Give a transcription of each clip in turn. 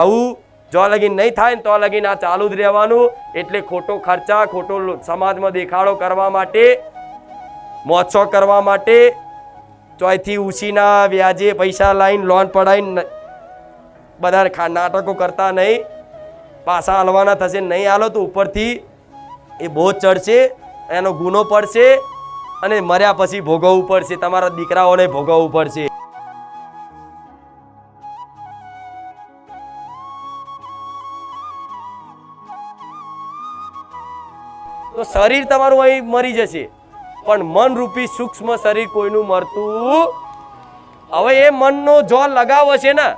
આવું જો લગીન નહીં થાય ને તો લગીન આ ચાલુ જ રહેવાનું. એટલે ખોટો ખર્ચા, ખોટો સમાજમાં દેખાડો કરવા માટે, મોજશોખ કરવા માટે ચોયથી ઉછીના વ્યાજે પૈસા લાઈન લોન પડાવીને બધા નાટકો કરતા નહીં. પાછા હાલવાના થશે, નહીં હાલો તો ઉપરથી એ બોજ ચડશે, એનો ગુનો પડશે અને મર્યા પછી ભોગવવું પડશે, તમારા દીકરાઓને ભોગવવું પડશે. તો શરીર તમારું અહીં મરી જશે, પણ મન રૂપી સૂક્ષ્મ શરીર કોઈનું મરતું. હવે એ મનનો જો લગાવ હશે ને,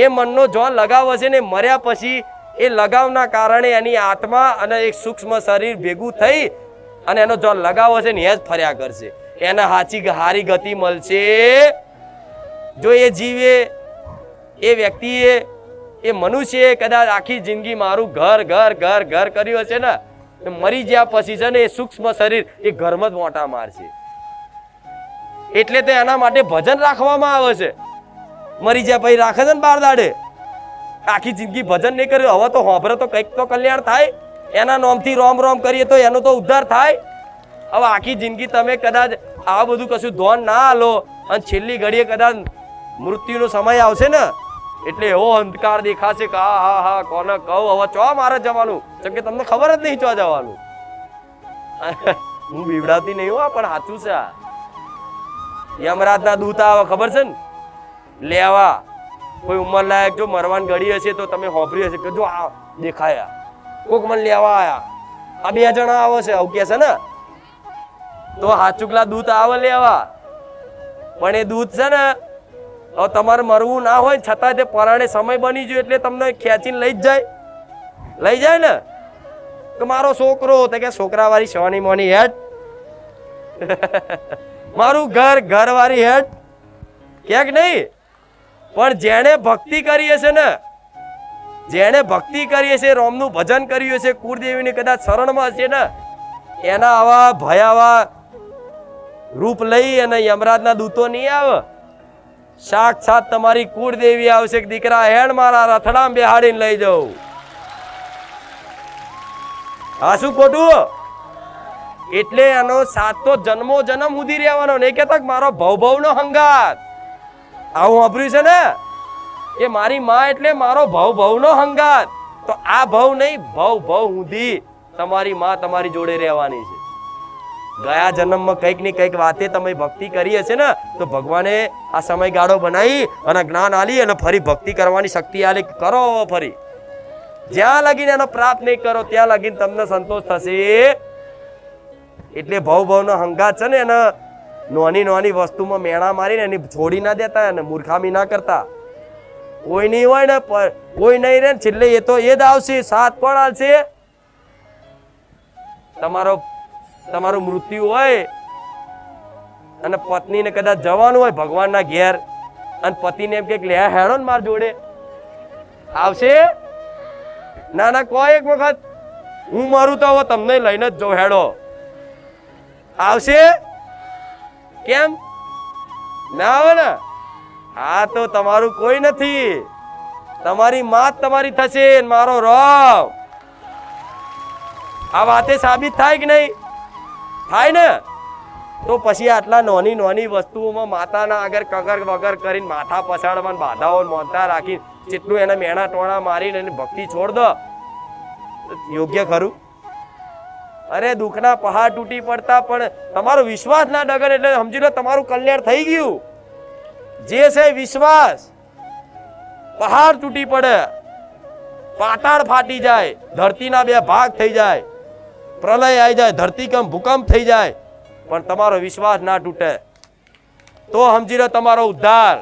એ મનનો જો લગાવ હશે ને, મર્યા પછી એ લગાવના કારણે એની આત્મા અને એક સૂક્ષ્મ શરીર ભેગું થઈ અને એનો જો લગાવ હશે ને એ જ ફર્યા કરશે. એને હારી ગતિ મળશે. જો એ જીવે, એ વ્યક્તિએ, એ મનુષ્યએ કદાચ આખી જિંદગી મારું ઘર ઘર ઘર ઘર કર્યું હશે ને, મરી ગયા પછી છે ને એ સૂક્ષ્મ શરીર એ ઘરમાં જ મોટા મારશે. એટલે તો એના માટે ભજન રાખવામાં આવે છે. મરી ગયા પછી રાખે છે ને બાર દાડે. આખી જિંદગી ભજન નહીં કર્યું, હવે તો હોભરે તો કંઈક તો કલ્યાણ થાય. એના નામથી રોમ રોમ કરીએ તો એનો તો ઉદ્ધાર થાય. હવે આખી જિંદગી તમે કદાચ આ બધું કશું ધોન ના આલો અને છેલ્લી ઘડીએ કદાચ મૃત્યુનો સમય આવશે ને, એટલે એવો અંધકાર દેખાશે કે હા હા કોને કહું હવે ચો મારે જવાનું, કેમ કે તમને ખબર જ નહીં ચો જવાનું. હું બીવડાવતી નહીં હો, પણ સાચું છે. યમરાજના દૂત આવે ખબર છે ને લેવા. કોઈ ઉંમર લાયક જો મરવાન ઘડી હશે તો તમે હોભરી હશે કે જો આ દેખાયા, કોક મને લેવા આયા, આ 2 જણા આવે છે આવું કે છે ને, તો હાચુકલા દૂત આવે લેવા. પણ એ દૂત છે ને, હવે તમારે મરવું ના હોય છતાં તે પરાણે સમય બની ગયો એટલે તમને ખેંચીને લઈ જાય ને કે મારો છોકરો, તો કે છોકરા વાળી સોની મોની હેડ, મારું ઘર ઘર વાળી હેડ, ક્યાંક નહીં. પણ જેણે ભક્તિ કરી હશે ને, જેણે ભક્તિ કરી હશે, રોમનું ભજન કર્યું હશે, કુળદેવીની કદાચ શરણમાં હશે ને, એના આવા ભયાવા રૂપ લઈ અને યમરાજના દૂતો નહીં આવે. સાક્ષાત તમારી કુળદેવી આવશે કે દીકરા હેડ મારા રથડામાં બેહાડીને લઈ જાઉં. આ શું ખોટું? એટલે એનો સાતો જન્મો જન્મ સુધી રહેવાનો. નહીં કેતા મારો ભવ નો હંગાત. આવું વાપર્યું છે ને કે મારી માં એટલે મારો ભવ નો હંગાત. તો આ ભવ નહીં, ભવ સુધી તમારી માં તમારી જોડે રહેવાની છે. ગયા જન્મમાં કંઈક ને કંઈક વાતે તમે ભક્તિ કરી હશે ને, તો ભગવાને આ સમયગાળો બનાવી અને જ્ઞાન આલી અને ફરી ભક્તિ કરવાની શક્તિ આલી. કરો ફરી, જ્યાં લગીને એનો પ્રાપ્ત નહીં કરો ત્યાં લગીને તમને સંતોષ થશે. એટલે ભવનો હંગાત છે ને, એને નાની વસ્તુમાં મેણા મારીને એની છોડી ના દેતા અને મૂર્ખામી ના કરતા. કોઈ નહીં હોય ને, કોઈ નહીં રે, છેલ્લે એ તો એ જ આવશે. સાથ કોણ આવશે? તમારું મૃત્યુ હોય અને પત્નીને કદાચ જવાનું હોય ભગવાનના ઘેર, અને પતિને એમ કે લે હેડો ને માર જોડે, આવશે? ના ના, કોઈ એક વખત હું મારું તો હવે તમને લઈને જ જો હેડો, આવશે? કેમ ના આવે ને? હા, તો તમારું કોઈ નથી, તમારી માત તમારી થશે, મારો રોમ. આ વાતે સાબિત થાય કે નહીં થાય ને? તો પછી આટલા નાની વસ્તુઓમાં માતાના આગળ કગર વગર કરીને માથા પછાડવા, બાધાઓ મોંધા રાખી, જેટલું એને મેણા ટોણા મારીને એની ભક્તિ છોડ દો, યોગ્ય ખરું? અરે દુઃખના પહાડ તૂટી પડતા પણ તમારો વિશ્વાસ ના ડગર એટલે સમજી લો તમારું કલ્યાણ થઈ ગયું. જે છે વિશ્વાસ, પહાડ તૂટી પડે, પાતાળ ફાટી જાય, ધરતીના 2 ભાગ થઈ જાય, પ્રલય આવી જાય, ધરતીકંપ ભૂકંપ થઈ જાય, પણ તમારો વિશ્વાસ ના તૂટે તો સમજી લો તમારો ઉદ્ધાર.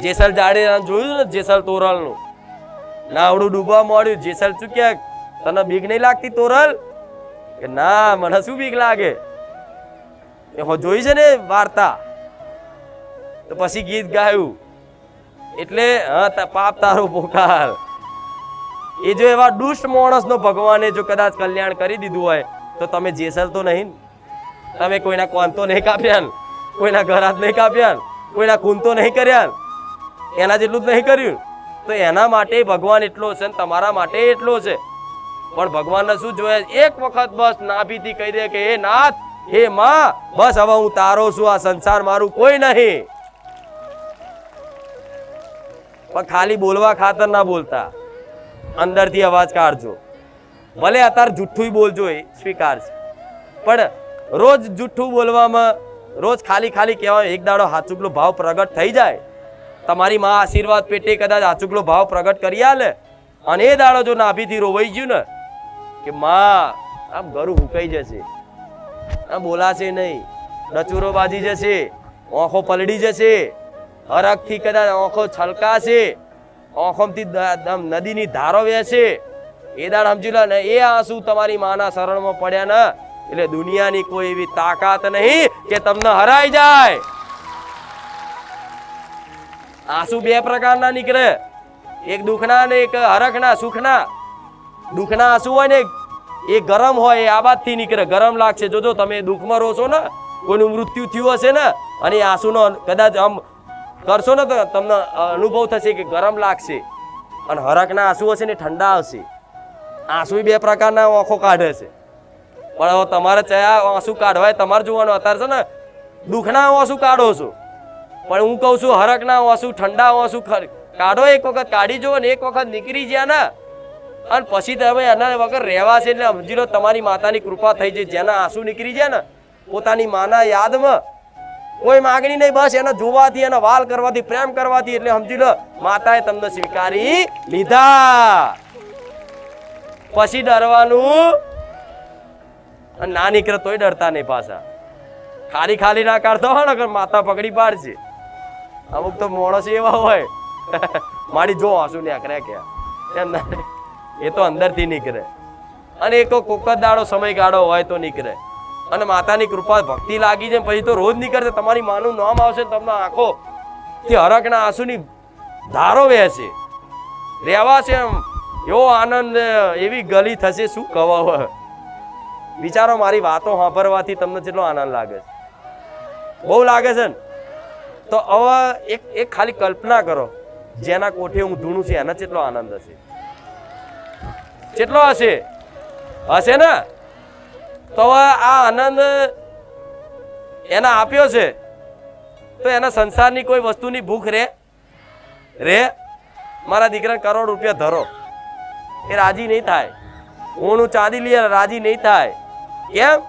જેસલ જાડેજા જોયું ને, જેસલ તોરલ નું નાવડું ડૂબવા મળ્યું. જેસલ ચૂક્યા, તને બીક નહીં લાગતી તોરલ? કે ના, મને શું બીક લાગે, જોઈ છે ને વાર્તા. તો પછી ગીત ગાયું, એટલે હા પાપ તારો પોકાર. એ જો એવા દુષ્ટ માણસનો ભગવાને જો કદાચ કલ્યાણ કરી દીધું હોય તો તમે જેસલ તો નહીં, તમે કોઈના કોન તો નહીં કાપ્યા, કોઈના ઘર હાથ નહીં કાપ્યા, કોઈના ખૂન તો નહીં કર્યા, એના જેટલું જ નહીં કર્યું. તો એના માટે ભગવાન એટલો છે ને તમારા માટે એટલો છે. પણ ભગવાનને શું જોઈએ? એક વખત બસ નાભીથી કહી દે કે હે નાથ, હે માં, બસ હવે હું તારો છું, આ સંસાર મારું કોઈ નહીં. પણ ખાલી બોલવા ખાતર ના બોલતા, અંદરથી અવાજ કાઢજો. ભલે અત્યારે જુઠ્ઠું બોલજો, એ સ્વીકાર છે, પણ રોજ જુઠ્ઠું બોલવામાં, રોજ ખાલી ખાલી કહેવાય, એક દાડો હાચુકલો ભાવ પ્રગટ થઈ જાય. તમારી માં આશીર્વાદ પેટે કદાચ હાચુકલો ભાવ પ્રગટ કરી આલે, અને એ દાડો જો નાભીથી રોવાઈ ગયું ને કે માં આમ ગરું હુકાઈ જશે, આમ બોલાશે નહીં, ડચુરો બાજી જશે, આંખો પલડી જશે, હરખથી કદાચ આંખો છલકાશે, આંખોમાંથી નદીની ધારો વહેશે, એ દાડ સમજી લો ને, એ આંસુ તમારી માના શરણમાં પડ્યા ને એટલે દુનિયાની કોઈ એવી તાકાત નહીં કે તમને હરાઈ જાય. આંસુ બે પ્રકારના નીકળે, એક દુઃખના ને એક હરખના, સુખના. દુઃખના આંસુ હોય ને એ ગરમ હોય, એ આ બાજથી નીકળે, ગરમ લાગશે. જોજો તમે દુઃખમાં રોશો ને, કોઈનું મૃત્યુ થયું હશે ને, અને એ આંસુનો કદાચ આમ કરશો ને તો તમને અનુભવ થશે કે ગરમ લાગશે. અને હરખના આંસુ હશે ને ઠંડા આવશે. આંસુ બે પ્રકારના આંખો કાઢે છે, પણ હવે તમારે ચયા આંસુ કાઢવાય તમારે જોવાનું. અત્યારે છે ને દુઃખના આંસુ કાઢો છો, પણ હું કહું છું હરખના આંસુ, ઠંડા આંસુ કાઢો. એક વખત કાઢી જુઓ ને, એક વખત નીકળી ગયા ને, અને પછી તમે એના વગર રહેવા છે એટલે સમજી લો તમારી માતાની કૃપા થઈ જાય. જેના આંસુ નીકળી જાય ને પોતાની માના યાદમાં, કોઈ માગણી નહીં, બસ એને જોવાથી, એને વાલ કરવાથી, પ્રેમ કરવાથી, એટલે સમજી લો માતાએ તમને સ્વીકારી લીધા. પછી ડરવાનું ના નીકળે તોય ડરતા નહીં પાછા. ખાલી ખાલી ના કાઢતા હોય ને માતા પકડી પાડશે. અમુક તો માણસ એવા હોય મારી જો આંસુ નીકળ્યા ક્યાં, એ તો અંદરથી નીકળે. અને એક કોક જ દાડો સમયગાળો હોય તો નીકળે. અને માતાની કૃપા ભક્તિ લાગી જાય પછી તો રોજ નીકળશે. તમારી માનું નામ આવશે, તમને આંખો થી હરખના આંસુની ધારો વહેશે, રહેવાશે. એમ એવો આનંદ, એવી ગલી થશે, શું કહો. વિચારો, મારી વાતો સાંભળવાથી તમને કેટલો આનંદ લાગે છે, બહુ લાગે છે ને. તો હવે એક ખાલી કલ્પના કરો, જેના કોઠે હું ધૂણું છું એના કેટલો આનંદ હશે, કેટલો હશે, હશે ને. તો હવે આ આનંદ એના આપ્યો છે, તો એના સંસારની કોઈ વસ્તુની ભૂખ રે મારા દીકરાને કરોડ રૂપિયા ધરો, એ રાજી નહીં થાય. હું ચાંદી લઈએ રાજી નહીં થાય. કેમ?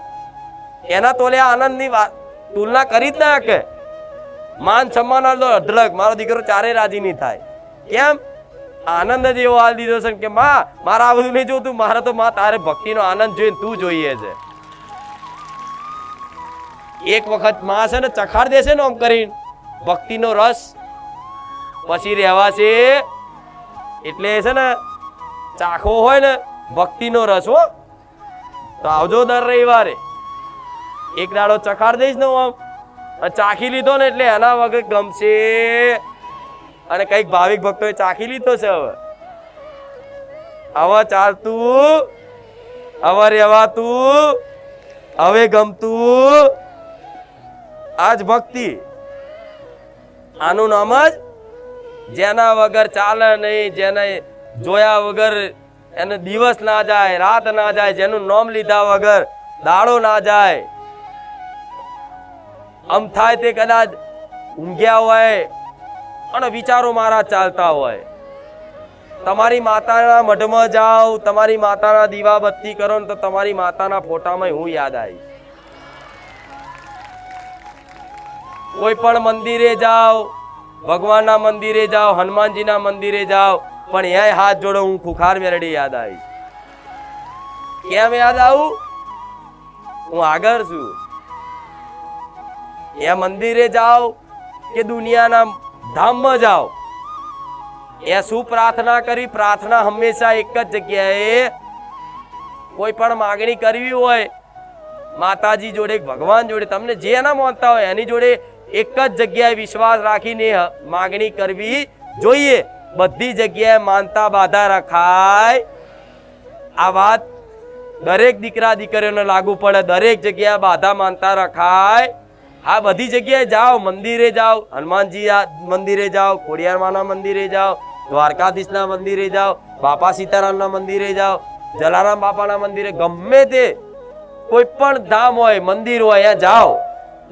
એના તોલે આનંદની તુલના કરી જ ના કે માન સન્માન અઢળક, મારો દીકરો ચારે રાજી નહીં થાય. કેમ? આનંદ જ એવો હાલ દીધો છે કે માં મારા આ બધું નહીં જોતું, મારે તો માં તારે ભક્તિનો આનંદ જોઈને તું જોઈએ છે. એક વખત માં છે ને ચખાડ દેશે ને આમ કરીને ભક્તિનો રસ, પછી રહેવાશે. એટલે છે ને ચાખવો હોય ને ભક્તિનો રસ, હો તો આવજો દર રવિવારે. એક દાડો ચખાડ દઈશ ને આમ, ચાખી લીધો ને એટલે એના વગર ગમશે. અને કઈક ભાવિક ભક્તોએ ચાખી લીધો છે. હવે ચાલતું, હવે રહેવાતું, હવે ગમતું, આજ ભક્તિ. આનું નામ જ જેના વગર ચાલે નહીં, જેને જોયા વગર એને દિવસ ના જાય, રાત ના જાય, જેનું નામ લીધા વગર દાડો ના જાય. આમ થાય તે કદાચ ઊંઘ્યા હોય અને વિચારો મારા ચાલતા હોય. તમારી માતાના મઢમાં જાઓ, તમારી માતાના દીવા બત્તી કરો ને તો તમારી માતાના ફોટામાં હું યાદ આવી. કોઈ પણ મંદિરે જાઓ, ભગવાનના મંદિરે જાઓ, હનુમાનજીના મંદિરે જાઓ, પણ એ હાથ જોડો હું ખુખાર મેરડી યાદ આવી. કેમ યાદ આવું? હું આગળ છું. એ મંદિરે જાઓ કે દુનિયાના ધામમાં જાઓ, એ શું પ્રાર્થના કરી? પ્રાર્થના હંમેશા એક જ જગ્યાએ. કોઈ પણ માગણી કરવી હોય માતાજી જોડે, ભગવાન જોડે, તમને જે એના માનતા હોય એની જોડે એક જ જગ્યાએ વિશ્વાસ રાખીને માગણી કરવી જોઈએ. બધી જગ્યાએ માનતા બાધા રખાય. આ વાત દરેક દીકરા દીકરીઓને લાગુ પડે. દરેક જગ્યાએ બાધા માનતા રખાય. હા, બધી જગ્યાએ જાઓ, મંદિરે જાઓ, હનુમાનજી મંદિરે જાઓ, ખોડિયારમાંના મંદિરે જાઓ, દ્વારકાધીશના મંદિરે જાઓ, બાપા સીતારામના મંદિરે જાઓ, જલારામ બાપાના મંદિરે, ગમે તે કોઈ પણ ધામ હોય, મંદિર હોય, અહીંયા જાઓ.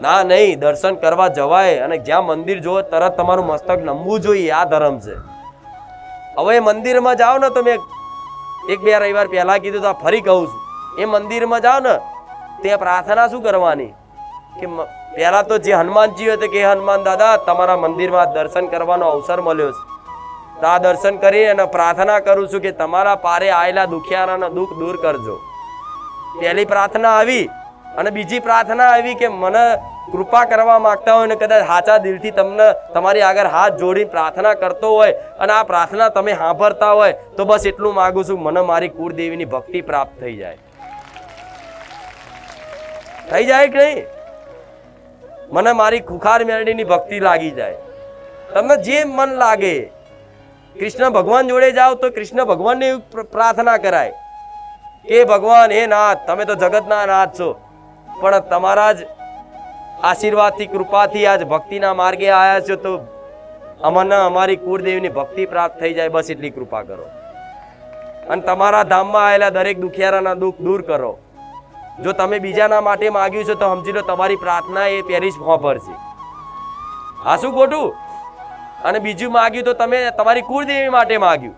ના નહીં, દર્શન કરવા જવાય. અને જ્યાં મંદિર જોવો તરત તમારું મસ્તક નમવું જોઈએ. આ ધર્મ છે. હવે મંદિરમાં જાઓ ને, તો મેં એક બે રવિવાર પહેલા કીધું તો ફરી કહું છું, એ મંદિરમાં જાઓ ને તે પ્રાર્થના શું કરવાની કે પહેલા તો જે હનુમાનજી હોય તો કે હનુમાન દાદા તમારા મંદિરમાં દર્શન કરવાનો અવસર મળ્યો છે, તો આ દર્શન કરી અને પ્રાર્થના કરું છું કે તમારા પારે આવેલા દુખિયારાના દુઃખ દૂર કરજો. પહેલી પ્રાર્થના આવી. અને બીજી પ્રાર્થના આવી કે મને કૃપા કરવા માંગતા હોય ને કદાચ સાચા દિલથી તમને તમારી આગળ હાથ જોડી પ્રાર્થના કરતો હોય અને આ પ્રાર્થના તમે સાંભળતા હોય તો બસ એટલું માંગુ છું, મને મારી કુળદેવીની ભક્તિ પ્રાપ્ત થઈ જાય. થઈ જાય કે નહીં? મને મારી ખુખાર મેરડીની ભક્તિ લાગી જાય. તમને જે મન લાગે, કૃષ્ણ ભગવાન જોડે જાઓ તો કૃષ્ણ ભગવાનની પ્રાર્થના કરાય કે ભગવાન હે નાથ, તમે તો જગતના નાથ છો, પણ તમારા જ આશીર્વાદથી કૃપાથી આજ ભક્તિના માર્ગે આવ્યા છો, તો અમને અમારી કુળદેવીની ભક્તિ પ્રાપ્ત થઈ જાય, બસ એટલી કૃપા કરો. અને તમારા ધામમાં આવેલા દરેક દુખિયારાના દુઃખ દૂર કરો. જો તમે બીજાના માટે માગ્યું છે તો સમજી લો તમારી પ્રાર્થના એ પેરિસ ભરશે. આ શું ખોટું? અને બીજું માગ્યું તો તમે તમારી કુળદેવી માટે માગ્યું,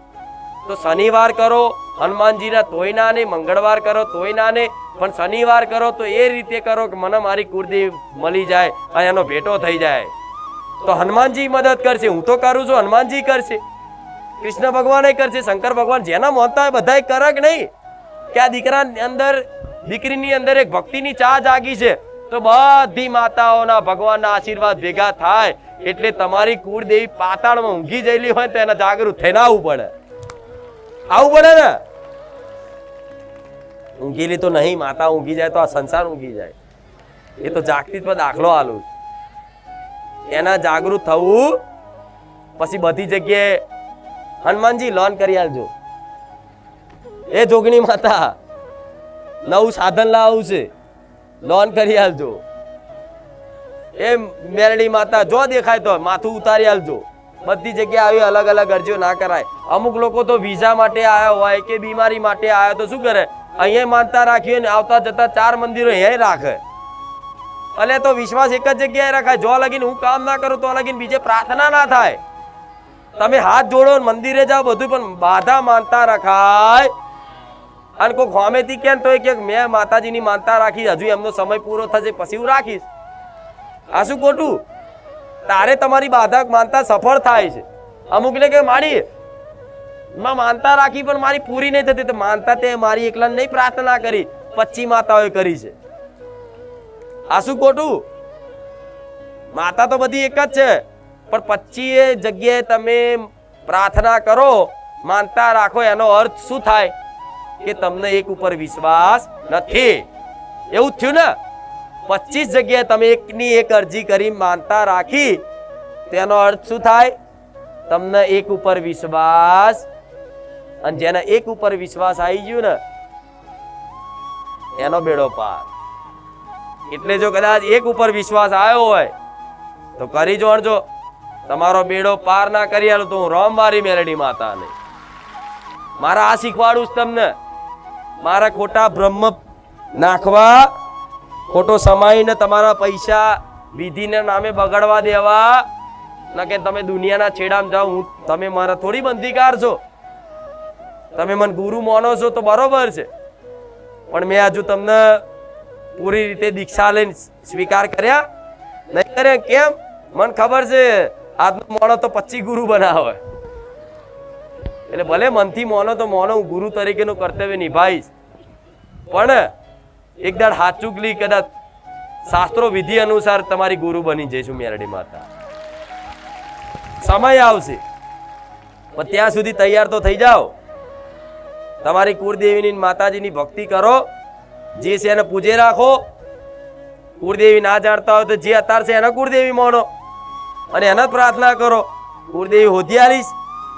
તો શનિવાર કરો હનુમાનજીના તોય ના ને, મંગળવાર કરો તોય ના ને, પણ શનિવાર કરો તો એ રીતે કરો કે મને મારી કુળદેવી મળી જાય અને એનો ભેટો થઈ જાય. તો હનુમાનજી મદદ કરશે. હું તો કરું છું, હનુમાનજી કરશે, કૃષ્ણ ભગવાન કરશે, શંકર ભગવાન જેના મોતા હોય બધા કરે કે નહીં? કે આ દીકરાની અંદર દીકરીની અંદર એક ભક્તિની ચા જાગી છે, તો બધી માતાઓના ભગવાનના આશીર્વાદ ભેગા થાય એટલે તમારી કુળદેવી પાતાળમાં ઊંઘી જયેલી હોય તો એના જાગૃત થઈને આવવું પડે. આવું પડે ને? ઊંઘેલી તો નહીં, માતા ઊંઘી જાય તો આ સંસાર ઊંઘી જાય. એ તો જાગતી પર દાખલો આલું. એના જાગૃત થવું. પછી બધી જગ્યાએ હનુમાનજી લોન કરી આલજો. એ જોગણી માતા નવું સાધન લાવું છે, લોન કરી આલજો. એ મેરડી માતા જો દેખાય તો માથું ઉતારી આલજો. બધી જગ્યાએ આવી અલગ અલગ અરજીઓ ના કરાય. અમુક લોકો તો વિઝા માટે આવ્યા હોય કે બીમારી માટે આવ્યા તો શું કરે, અહીંયા માનતા રાખીએ ને આવતા જતા 4 મંદિરો અહીંયા રાખે. એટલે તો વિશ્વાસ એક જ જગ્યાએ રખાય. જો લગીન હું કામ ના કરું તો લગીન બીજે પ્રાર્થના ના થાય. તમે હાથ જોડો, મંદિરે જાઓ, બધું, પણ બાધા માનતા રખાય. અને કોઈ હોમેથી કેમ તો કે મેં માતાજીની માનતા રાખી, હજુ એમનો સમય પૂરો થશે પછી હું રાખીશ. આ શું ખોટું? તારે તમારી બાધા માનતા સફળ થાય છે. અમુકને કે મારી માનતા રાખી પણ મારી પૂરી નહીં થતી, તો માનતા તે મારી એકલા નહીં પ્રાર્થના કરી, 25 માતાઓએ કરી છે. આ શું ખોટું? માતા તો બધી એક જ છે, પણ 25 જગ્યાએ તમે પ્રાર્થના કરો, માનતા રાખો, એનો અર્થ શું થાય કે તમને એક ઉપર વિશ્વાસ નથી. એવું થયું ને? 25 જગ્યાએ તમે એકની એક અરજી કરી, માનતા રાખી, તેનો અર્થ શું થાય? તમને એક ઉપર વિશ્વાસ. અને જેને એક ઉપર વિશ્વાસ આવી ગયો ને એનો બેડો પાર. એટલે જો કદાચ એક ઉપર વિશ્વાસ આવ્યો હોય તો કરી જોણજો. તમારો બેડો પાર ના કરી આલો તો હું રામવારી મેરડી માતા નહીં. મારા આ શીખવાડું જ તમને. મારા ખોટા બ્રહ્મ નાખવા, ખોટો સમાઈને તમારા પૈસા વિધિના નામે બગાડવા દેવા ના, કે તમે દુનિયાના છેડામાં જાઓ. તમે મારા થોડી બંધીકાર છો. તમે મને ગુરુ માનો છો તો બરોબર છે, પણ મેં હજુ તમને પૂરી રીતે દીક્ષા લઈને સ્વીકાર કર્યા નહીં કર્યા. કેમ? મને ખબર છે આજનો મોણો તો 25 ગુરુ બનાવે. એટલે ભલે મનથી મોનો તો મોનો, હું ગુરુ તરીકેનું કર્તવ્ય નિભાવીશ, પણ એક દાડ હાથ ચૂકલી કદાચ શાસ્ત્રો વિધિ અનુસાર તમારી ગુરુ બની જઈશું મેરડી માતા. સમય આવશે, પણ ત્યાં સુધી તૈયાર તો થઈ જાઓ. તમારી કુળદેવીની માતાજીની ભક્તિ કરો, જે છે એને પૂજે રાખો. કુળદેવી ના જાણતા હોય તો જે અત્યારે છે એને કુળદેવી માનો અને એને પ્રાર્થના કરો. કુળદેવી હોધી આલીશ,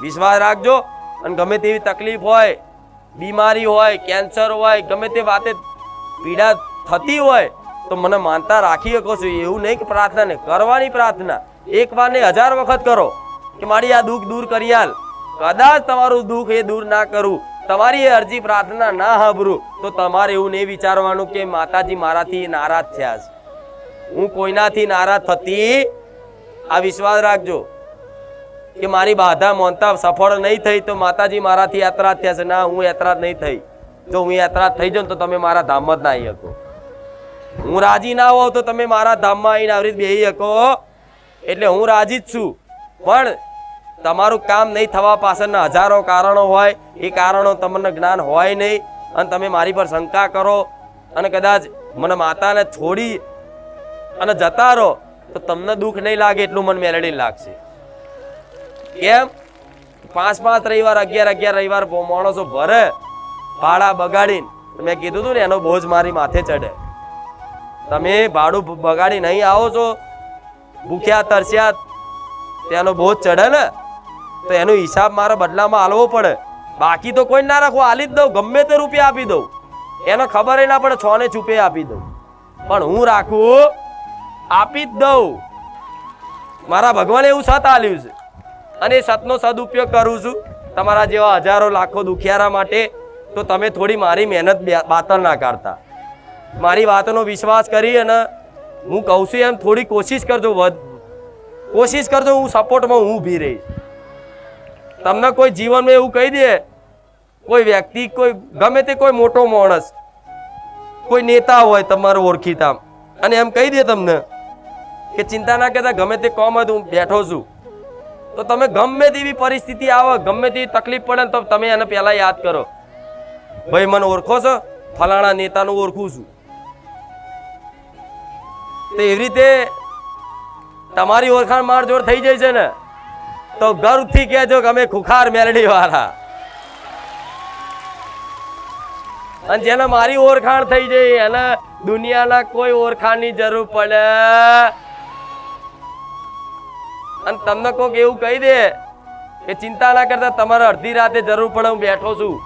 વિશ્વાસ રાખજો. અને ગમે તેવી તકલીફ હોય, બીમારી હોય, કેન્સર હોય, ગમે તે વાતે પીડા થતી હોય તો મને માનતા રાખી શકો છો. એવું નહીં કે પ્રાર્થના ને કરવાની, પ્રાર્થના 1 વાર ને 1000 વખત કરો કે મારી આ દુઃખ દૂર કરી આલ. કદાચ તમારું દુઃખ એ દૂર ના કરું, તમારી એ અરજી પ્રાર્થના ના સાંભળું, તો તમારે એવું નહીં વિચારવાનું કે માતાજી મારાથી નારાજ થયા છે. હું કોઈનાથી નારાજ થતી, આ વિશ્વાસ રાખજો કે મારી બાધા મોનતા સફળ નહીં થઈ તો માતાજી મારાથી યાત્રા થયા છે. ના, હું યાત્રા નહીં થઈ. જો હું યાત્રા થઈ જાઉં તો તમે મારા ધામમાં જ ના આવી શકો. હું રાજી ના હોઉં તો તમે મારા ધામમાં આવીને આવી રીતે બેસી શકો. એટલે હું રાજી જ છું, પણ તમારું કામ નહીં થવા પાછળના હજારો કારણો હોય. એ કારણો તમને જ્ઞાન હોય નહીં અને તમે મારી પર શંકા કરો અને કદાચ મને માતાને છોડી અને જતા રહો તો તમને દુઃખ નહીં લાગે એટલું મને મેલેડી લાગશે. કેમ? 5 રવિવાર 11 રવિવાર માણસો ભરે ભાડા બગાડીને. મેં કીધું હતું ને, એનો બોજ મારી માથે ચડે. તમે ભાડું બગાડી નહીં આવો છો, ભૂખ્યા તરસ્યા, તેનો બોજ ચડે ને, તો એનો હિસાબ મારા બદલામાં આલવો પડે. બાકી તો કોઈ ના રાખો, આલી જ દઉં, ગમે તે રૂપિયા આપી દઉં, એને ખબર ના પડે, 6 ને છુપે આપી દઉં. પણ હું રાખું, આપી જ દઉં. મારા ભગવાને એવું સત આલ્યું છે અને એ સતનો સદુપયોગ કરું છું તમારા જેવા હજારો લાખો દુખિયારા માટે. તો તમે થોડી મારી મહેનત બાતલ ના કાઢતા, મારી વાતનો વિશ્વાસ કરી અને હું કહું છું એમ થોડી કોશિશ કરજો, કોશિશ કરજો. હું સપોર્ટમાં હું ઊભી રહીશ. તમને કોઈ જીવનમાં એવું કહી દે, કોઈ વ્યક્તિ, કોઈ ગમે તે કોઈ મોટો માણસ, કોઈ નેતા હોય તમારો ઓળખીતા, અને એમ કહી દે તમને કે ચિંતા ના કરતા, ગમે તે કામ હોય હું બેઠો છું, તો તમે ગમે તેવી પરિસ્થિતિ આવે, ગમે તેવી તકલીફ પડે તો તમે એને પહેલા યાદ કરો, ભાઈ મને ઓળખો છો, ફલાણા નેતાનું ઓળખું છું. તો એવી રીતે તમારી ઓળખાણ માર જોડ થઈ જાય છે ને, તો ગર્વથી કહેજો કે અમે ખુખાર મેલડી વાળા. અને જેને મારી ઓળખાણ થઈ જાય એને દુનિયાના કોઈ ઓળખાણની જરૂર પડે. અને તમને કોઈક એવું કહી દે કે ચિંતા ના કરતા, તમારે અડધી રાતે જરૂર પડે, હું બેઠો છું,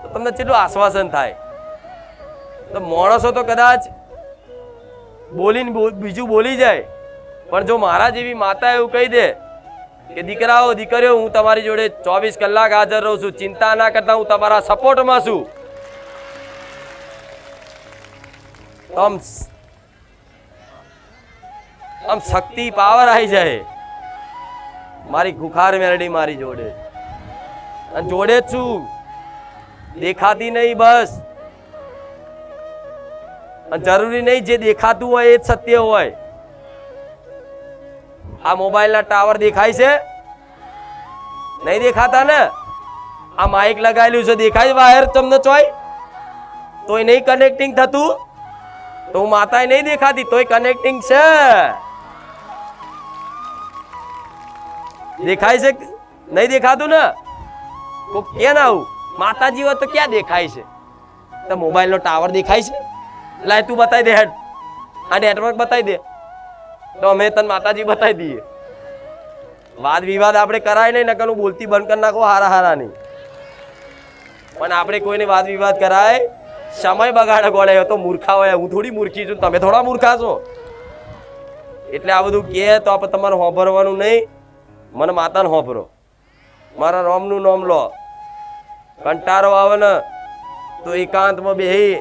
તો તમને કેટલું આશ્વાસન થાય. તો માણસો તો કદાચ બોલીને બીજું બોલી જાય, પણ જો મારા જેવી માતા એવું કહી દે કે દીકરાઓ દીકરીઓ, હું તમારી જોડે 24 કલાક હાજર રહું છું, ચિંતા ના કરતા, હું તમારા સપોર્ટમાં છું, તો આમ શક્તિ પાવર આવી જાય. મારી ખુખાર મેરડી મારી જોડે, અને જોડે જ છું, દેખાતી નહીં બસ. અને જરૂરી નહીં જે દેખાતું હોય એ જ સત્ય હોય. આ મોબાઈલના ટાવર દેખાય છે? નહીં દેખાતા ને. આ માઇક લગાવેલું છે, દેખાય બહાર તમને ચોય? તોય નહીં કનેક્ટિંગ થતું, તો હું માતાએ નહીં દેખાતી, તોય કનેક્ટિંગ છે. દેખાય છે? નહીં દેખાતું ને. તો કેમ આવું? માતાજી હોય તો ક્યાં દેખાય છે? તો મોબાઈલનો ટાવર દેખાય છે? લાય તું બતાવી દે, હેડ આ નેટવર્ક બતાવી દે, તો અમે તને માતાજી બતાવી દઈએ. વાદ વિવાદ આપણે કરાય નહીં, નકર હું બોલતી બંધ કરી નાખો હારા હારા નહીં. પણ આપણે કોઈને વાદ વિવાદ કરાય, સમય બગાડે ગોળે, તો મૂર્ખા હોય. હું થોડી મૂર્ખી છું, તમે થોડા મૂર્ખા છો. એટલે આ બધું કહે તો આપણે તમારે હોભરવાનું નહીં. મને માતાને હોભરો, મારા રામનું નામ લો. કંટાળો આવે ને તો એકાંતમાં બેહી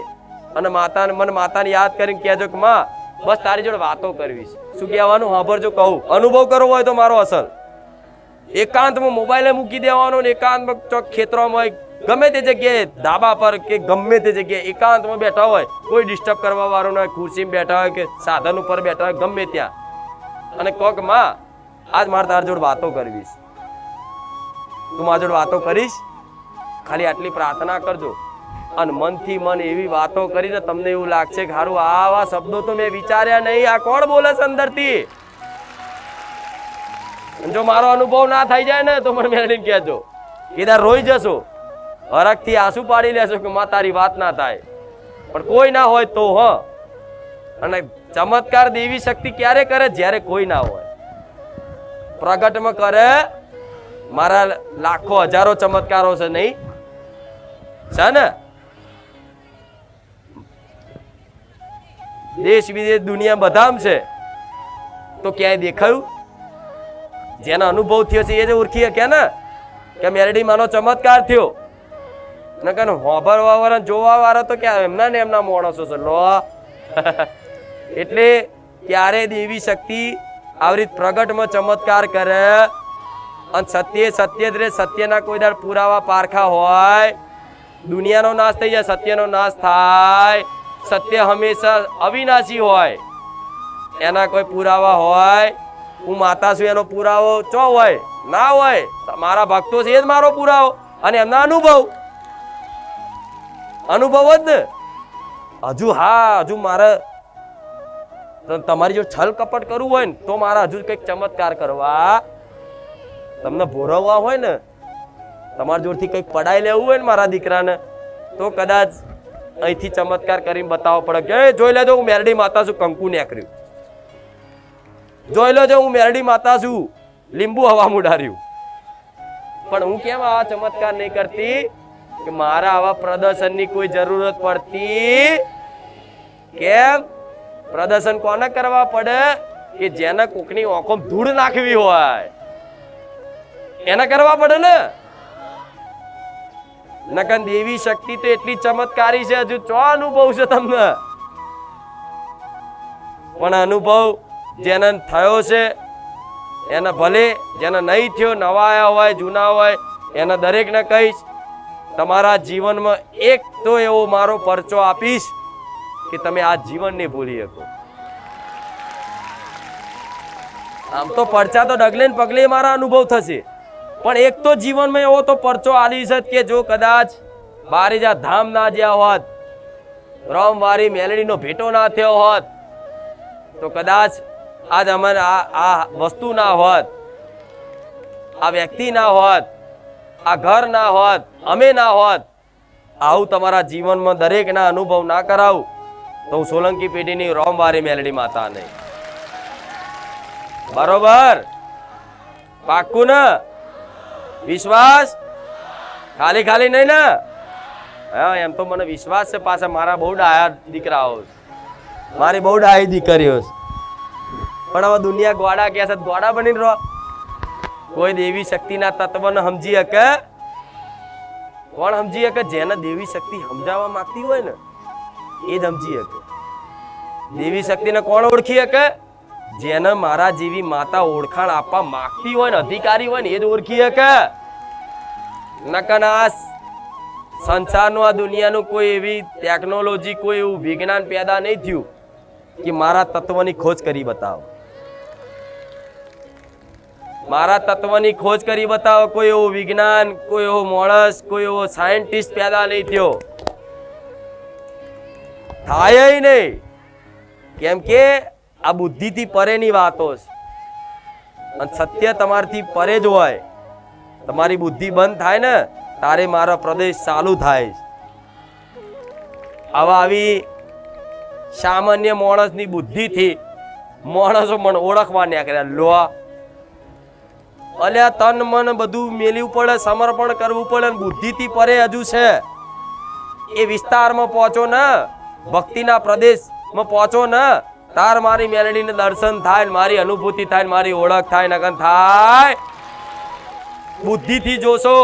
અને મને માતાને યાદ કરીને કહેજો કે માં, બસ તારી જોડે વાતો કરવી છે. શું કહેવાનું? હોભરજો, કહું. અનુભવ કરવો હોય તો મારો અસલ એકાંતમાં મોબાઈલે મૂકી દેવાનો ને એકાંતમાં ચોક ખેતરોમાં હોય, ગમે તે જગ્યાએ, ધાબા પર કે ગમે તે જગ્યાએ એકાંતમાં બેઠા હોય, કોઈ ડિસ્ટર્બ કરવા વાળો ના હોય, ખુરશીમાં બેઠા હોય કે સાધન ઉપર બેઠા હોય, ગમે ત્યાં, અને કોક માં આજ મારે તારી જોડે વાતો કરવી છે, તું મારી જોડે વાતો કરીશ, ખાલી આટલી પ્રાર્થના કરજો. અને મનથી મન એવી વાતો કરીને તમને એવું લાગશે કે હારું આવા શબ્દો તો મેં વિચાર્યા નહીં, આ કોણ બોલે છે અંદરથી. જો મારો અનુભવ ના થઈ જાય ને તો મને મેળવીને કહેજો, કીધા રોઈ જશો, હરખથી આંસુ પાડી લેશો કે માં તારી વાત ના થાય. પણ કોઈ ના હોય તો અને ચમત્કાર દેવી શક્તિ ક્યારે કરે? જ્યારે કોઈ ના હોય. પ્રગટમાં કરે. મારા લાખો હજારો ચમત્કારો છે, નહીં છે ને? દેશ વિદેશ દુનિયા બધામ છે, તો ક્યાંય દેખાયું? જેનો અનુભવ થયો છે એ જ ઓળખી શકે ને. કે મેરડીમાંનો ચમત્કાર થયો, નકર હોભરવા વાળા જોવા વાળા તો ક્યાં એમના ને એમના માણસો છે લો. એટલે ક્યારે દેવી શક્તિ આવી રીત પ્રગટમાં ચમત્કાર કરે અને સત્ય સત્ય જ રે. સત્યના કોઈ દર પુરાવા પારખા હોય, દુનિયાનો નાશ થઈ જાય, સત્યનો નાશ થાય. સત્ય હંમેશા અવિનાશી હોય, એના કોઈ પુરાવા હોય. હું માતા છું એનો પુરાવો ચો હોય? ના હોય. મારા ભક્તો છે એ જ મારો પુરાવો અને એમના અનુભવ જ ને. હજુ હા, હજુ મારે તમારી જો છલ કપટ કરવું હોય ને તો મારા હજુ કંઈક ચમત્કાર કરવા, તમને ભોરવવા હોય ને, તમારા જોડથી કંઈક પડાઈ લેવું હોય ને મારા દીકરાને, તો કદાચ અહીંથી ચમત્કાર કરીને બતાવવો પડે કે જોઈ લેજો હું મેરડી માતા છું, કંકુ નેકર્યું. જોઈ લેજો હું મેરડી માતા છું, લીંબુ હવા મુડાર્યું. પણ હું કેમ આવા ચમત્કાર નહીં કરતી કે મારા આવા પ્રદર્શનની કોઈ જરૂરત પડતી? કેમ? પ્રદર્શન કોને કરવા પડે? કે જેને કોકની ઓંખો ધૂળ નાખવી હોય એને કરવા પડે ને. નકન દેવી શક્તિ તો એટલી ચમત્કારી છે, હજુ ચો અનુભવ છે તમને? પણ અનુભવ જેને થયો છે એને ભલે, જેને નહીં થયો, નવા આવ્યા હોય જૂના હોય, એને દરેકને કહીશ તમારા જીવનમાં એક તો એવો મારો પરચો આપીશ કે તમે આ જીવન નહીં ભૂલી શકો. આમ તો પરચા તો ડગલે ને પગલે મારા અનુભવ થશે, પણ એક તો જીવનમાં એવો તો પરચો આલી છે કે જો કદાચ બારેજા ધામ ના જ્યાં હોત, રમવારી મેલડીનો ભેટો ના થયો હોત, તો કદાચ આજ અમારે આ વસ્તુ ના હોત, આ વ્યક્તિ ના હોત, આ ઘર ના હોત, અમે ના હોત. આવું તમારા જીવનમાં દરેકના અનુભવ ના કરાવું તો હું સોલંકી પેઢીની રોમવારી મેલડી માતા નહીં. બરોબર? પાક્કું ને? વિશ્વાસ? ખાલી ખાલી નહીં ને? હા, એમ તો મને વિશ્વાસ છે. પાછા મારા બહુ ડાયા દીકરાઓ, મારી બહુ ડાઈ દીકરીઓ, પણ હવે દુનિયા ગોડા કે છે, ગોડા બની રહો. કોઈ દેવી શક્તિના તત્વને સમજી શકે? કોણ સમજી શકે? જેને દેવી શક્તિ સમજાવવા માંગતી હોય ને એ જ સમજી શકે. દેવી શક્તિને કોણ ઓળખી શકે? જેને મારા જેવી માતા ઓળખાણ આપવા માંગતી હોય ને, અધિકારી હોય ને એ જ ઓળખી શકે. નકર આ સંસારનું, આ દુનિયાનું કોઈ એવી ટેકનોલોજી, કોઈ એવું વિજ્ઞાન પેદા નહીં થયું કે મારા તત્વની ખોજ કરી બતાવો. મારા તત્વની ખોજ કરી બતાવો. કોઈ એવું વિજ્ઞાન, કોઈ એવો માણસ, કોઈ એવો સાયન્ટિસ્ટ પેદા નહીં થયો, થાય નહીં. કેમ કે આ બુદ્ધિથી પરેની વાતો છે અને સત્ય તમારથી પરે જ હોય. તમારી બુદ્ધિ બંધ થાય ને તારે મારો પ્રદેશ ચાલુ થાય. આવી સામાન્ય માણસની બુદ્ધિથી માણસો મને ઓળખવા નીકળ્યા. લો અલ્યા તન મન બધું મેલવું પડે, સમર્પણ કરવું પડે, બુદ્ધિથી પરે હજુ છે. એ વિસ્તારમાં પહોંચો ને, ભક્તિના પ્રદેશમાં પહોંચો ને, તાર મારી મેલડીને દર્શન થાય, મારી અનુભૂતિ થાય, મારી ઓળખ થાય. નકન થાય બુદ્ધિથી જોશો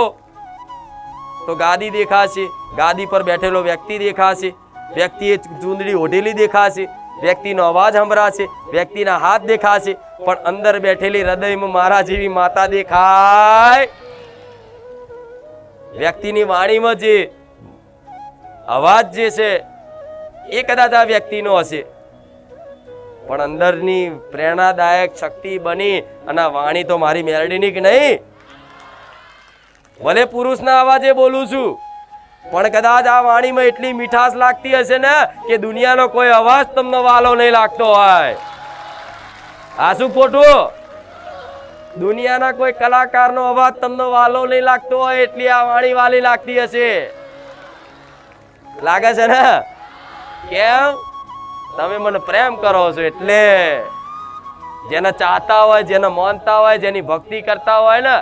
તો ગાદી દેખાશે, ગાદી પર બેઠેલો વ્યક્તિ દેખાશે, વ્યક્તિએ ચૂંદડી ઓઢેલી દેખાશે, વ્યક્તિનો અવાજ સંભળાશે, વ્યક્તિના હાથ દેખાશે, પણ અંદર બેઠેલી હૃદયમાં મારા જેવી માતા દેખાય. વ્યક્તિની વાણીમાં જે અવાજ જે છે એ કદાચ આ વ્યક્તિનો હશે, પણ અંદરની પ્રેરણાદાયક શક્તિ બની અને વાણી તો મારી મેલડીની કે નહીં. ભલે પુરુષના અવાજે બોલું છું, પણ કદાચ આ વાણીમાં એટલી મીઠાશ લાગતી હશે ને કે દુનિયાનો કોઈ અવાજ તમને વાલો નહીં લાગતો હોય. આ શું ખોટું? દુનિયાના કોઈ કલાકારનો અવાજ તમને વાલો નહીં લાગતો હોય એટલી આ વાણી વાલી લાગતી હશે. લાગે છે ને? કેમ? તમે મને પ્રેમ કરો છો એટલે. જેને ચાહતા હોય, જેને માનતા હોય, જેની ભક્તિ કરતા હોય ને,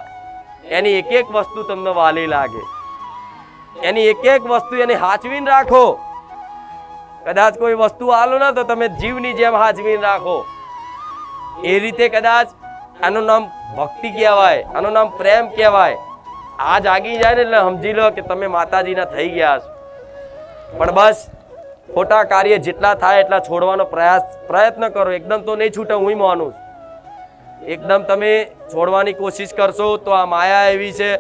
એની એક એક વસ્તુ તમને વાલી લાગે. એની એક એક વસ્તુ એની હાચવીને રાખો. કદાચ કોઈ વસ્તુ આલો ને તો તમે જીવની જેમ હાચવીને રાખો. એ રીતે કદાચ આનું નામ ભક્તિ કહેવાય, આનું નામ પ્રેમ કહેવાય. આ જાગી જાય ને એટલે સમજી લો કે તમે માતાજીના થઈ ગયા છો. પણ બસ ખોટા કાર્ય જેટલા થાય એટલા છોડવાનો પ્રયત્ન કરો. એકદમ તો નહીં છૂટે, હું માનું છું. એકદમ તમે છોડવાની કોશિશ કરશો તો આ માયા એવી છે,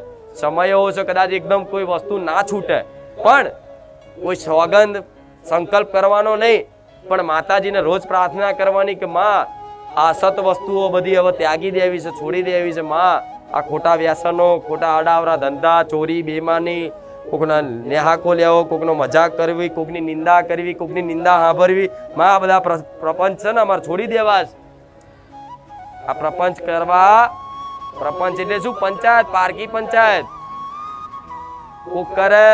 સમય એવો છે, કદાચ એકદમ કોઈ વસ્તુ ના છૂટે. પણ કોઈ સોગંદ સંકલ્પ કરવાનો નહીં, પણ માતાજીને રોજ પ્રાર્થના કરવાની કે માં આ સત વસ્તુઓ બધી હવે ત્યાગી દેવી છે, છોડી દેવી છે. માં આ ખોટા વ્યસનો, ખોટા આડાવરા ધંધા, ચોરી, બેમાની, કોકના નેહાકો લેવો, કોકનો મજાક કરવી, કોકની નિંદા કરવી, કોકની નિંદા સાંભળવી, માં આ બધા પ્રપંચ છે ને અમારે છોડી દેવા છે. આ પ્રપંચ કરવા, પ્રપંચ એટલે શું? પંચાયત, પારકી પંચાયત. કોક કરે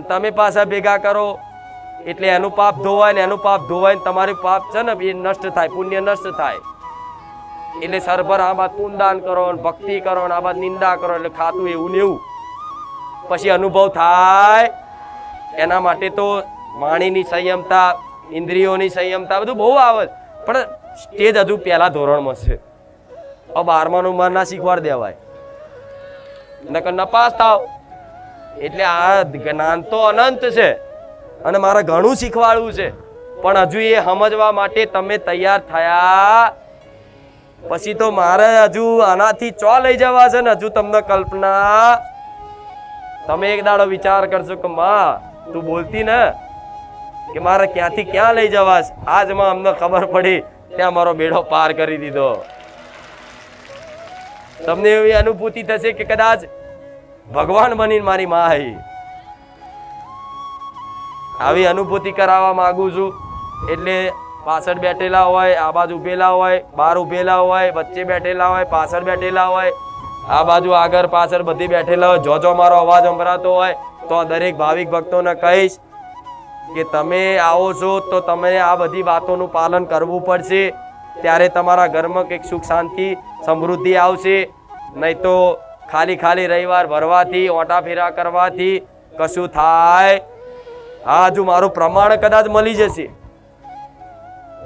તમે પાછા ભેગા કરો એટલે એનું પાપ ધોવાય ને એનું પાપ ધોવાય ને તમારું પાપ છે ને એ નષ્ટ થાય, પુણ્ય નષ્ટ થાય. એટલે સરભર આ બાદ પુણ્યદાન કરો, ભક્તિ કરો, આ બાદ નિંદા કરો, એટલે ખાતું એવું ને એવું. પછી અનુભવ થાય. એના માટે તો વાણીની સંયમતા, ઇન્દ્રિયોની સંયમતા બધું બહુ આવે, પણ સ્ટેજ હજુ પહેલા ધોરણમાં છે. હવે 12માનું માર ના શીખવાડ દેવાય, નકર નપાસ થાવ. એટલે આ જ્ઞાન તો અનંત છે અને મારે ઘણું શીખવાડવું છે, પણ હજુ એ સમજવા માટે તમે તૈયાર થયા પછી તો મારે હજુ આનાથી ચો લઈ જવા છે ને. હજુ તમને કલ્પના, તમે એક દાડો વિચાર કરશો કે માં તું બોલતી ને કે મારે ક્યાંથી ક્યાં લઈ જવા છે. આજમાં અમને ખબર પડી, ત્યાં મારો બેડો પાર કરી દીધો. તમને એવી અનુભૂતિ થશે કે કદાચ ભગવાન બનીને મારી માં આવી. આવી અનુભૂતિ કરાવવા માંગુ છું. એટલે પાછળ બેઠેલા હોય, આ બાજુ ઉભેલા હોય, બહાર ઉભેલા હોય, વચ્ચે બેઠેલા હોય, પાછળ બેઠેલા હોય, આ બાજુ આગળ પાછળ બધી બેઠેલા હોય, જો મારો અવાજ સંભળાતો હોય તો દરેક ભાવિક ભક્તોને કહીશ કે તમે આવો છો તો તમે આ બધી વાતોનું પાલન કરવું પડશે. ત્યારે તમારા ઘરમાં કંઈક સુખ શાંતિ સમૃદ્ધિ આવશે. નહીં તો ખાલી રવિવાર ભરવાથી, ઓટા ફેરા કરવાથી કશું થાય. હા, હજુ મારું પ્રમાણ કદાચ મળી જશે.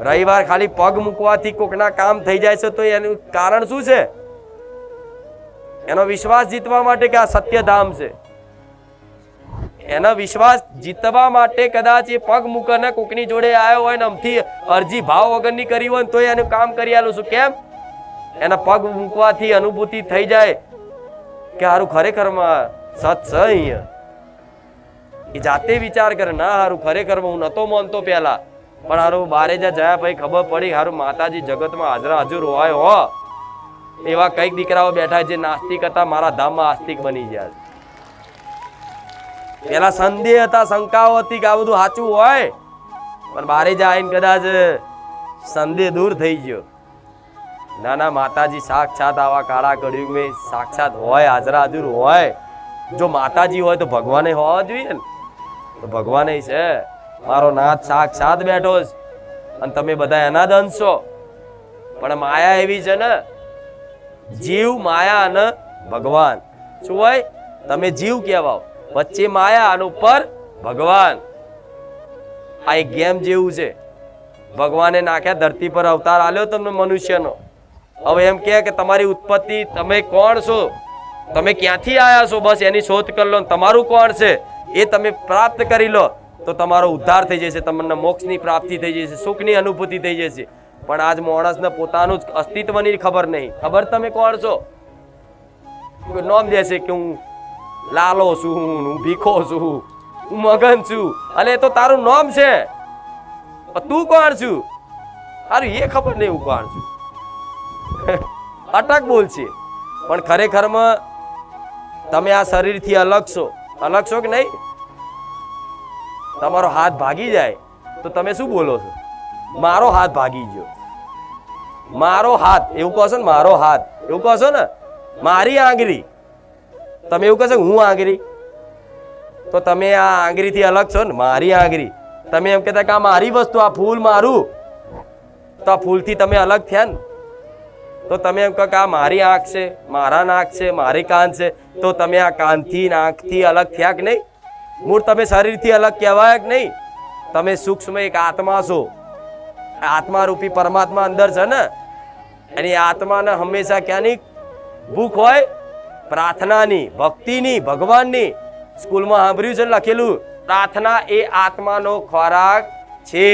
રવિવાર ખાલી પગ મૂકવાથી કોકના કામ થઈ જાય છે તો એનું કારણ શું છે? એનો વિશ્વાસ જીતવા માટે કે આ સત્યધામ છે. એનો વિશ્વાસ જીતવા માટે કદાચ એ પગ મૂકને કોકની જોડે આવ્યો હોય ને અમથી અરજી ભાવ વગરની કરી હોય તો એનું કામ કરી આલું છું. કેમ? એના પગ મૂકવાથી અનુભૂતિ થઈ જાય કે હારું ખરેખરમાં સત છે અહીંયા. એ જાતે વિચાર કરે, ના હારું ખરેખરમાં હું નતો માનતો પહેલા, પણ હારું બારે જયા પછી ખબર પડી હારું માતાજી જગતમાં હાજરા હજુર હોય હો. એવા કઈક દીકરાઓ બેઠા જે નાસ્તિક હતા, મારા ધામમાં આસ્તિક બની ગયા. પેલા સંદેહ હતા, શંકાઓ હતી કે આ બધું સાચું હોય, પણ બારે જાય કદાચ સંદેહ દૂર થઈ ગયો. ના ના, માતાજી સાક્ષાત આવા કાળા કળિયુગમાં સાક્ષાત હોય, હાજરા હજુર હોય. જો માતાજી હોય તો ભગવાને હોવા જોઈએ ને. તો ભગવાને છે, મારો નાથ સાક્ષાત બેઠો છે અને તમે બધા એના જ અંશ છો. પણ માયા એવી છે ને, જીવ, માયા અને ભગવાન. શું હોય? તમે જીવ કહેવાઓ, વચ્ચે માયા અને ઉપર ભગવાન. આ એક ગેમ જેવું છે. ભગવાને નાખ્યા ધરતી પર અવતાર આલ્યો તમને મનુષ્યનો. હવે એમ કે તમારી ઉત્પત્તિ, તમે કોણ છો, તમે ક્યાંથી આવ્યા છો, બસ એની શોધ કરી લો. તમારું કોણ છે એ તમે પ્રાપ્ત કરી લો તો તમારો ઉદ્ધાર થઈ જશે, તમને મોક્ષની પ્રાપ્તિ થઈ જશે, સુખની અનુભૂતિ થઈ જશે. પણ આજ માણસને પોતાનું જ અસ્તિત્વની ખબર નહીં. ખબર તમે કોણ છો? નામ દેશે કે હું લાલો છું, હું ભીખો છું, હું મગન છું. અને એ તો તારું નામ છે, તું કોણ છું સારું એ ખબર નહીં, હું કોણ છું. અટક બોલ છે. પણ ખરેખરમાં તમે આ શરીરથી અલગ છો. અલગ છો કે નહીં? તમારો હાથ ભાગી જાય તો તમે શું બોલો છો? મારો હાથ ભાગી ગયો. મારો હાથ એવું કહો છો ને, મારો હાથ એવું કહો છો ને. મારી આંગળી, તમે એવું કહેશો હું આંગળી, તો તમે આ આંગળીથી અલગ છો ને. મારી આંગળી, તમે એમ કહેતા કે આ મારી વસ્તુ, આ ફૂલ મારું, તો આ ફૂલથી તમે અલગ થયા ને. તો તમે એમ કહો કે આ મારી આંખ છે, મારા નાક છે, મારી કાન છે, તો તમે આ કાનથી નાકથી અલગ થયા કે નહીં? મૂળ તમે શરીરથી અલગ કહેવાય કે નહીં? તમે સૂક્ષ્મ એક આત્મા છો. આત્મા રૂપી પરમાત્મા અંદર છે ને. અને આત્માને હંમેશા ક્યાંની ભૂખ હોય? પ્રાર્થનાની, ભક્તિની, ભગવાનની. સ્કૂલમાં સાંભળ્યું છે લખેલું, પ્રાર્થના એ આત્માનો ખોરાક છે.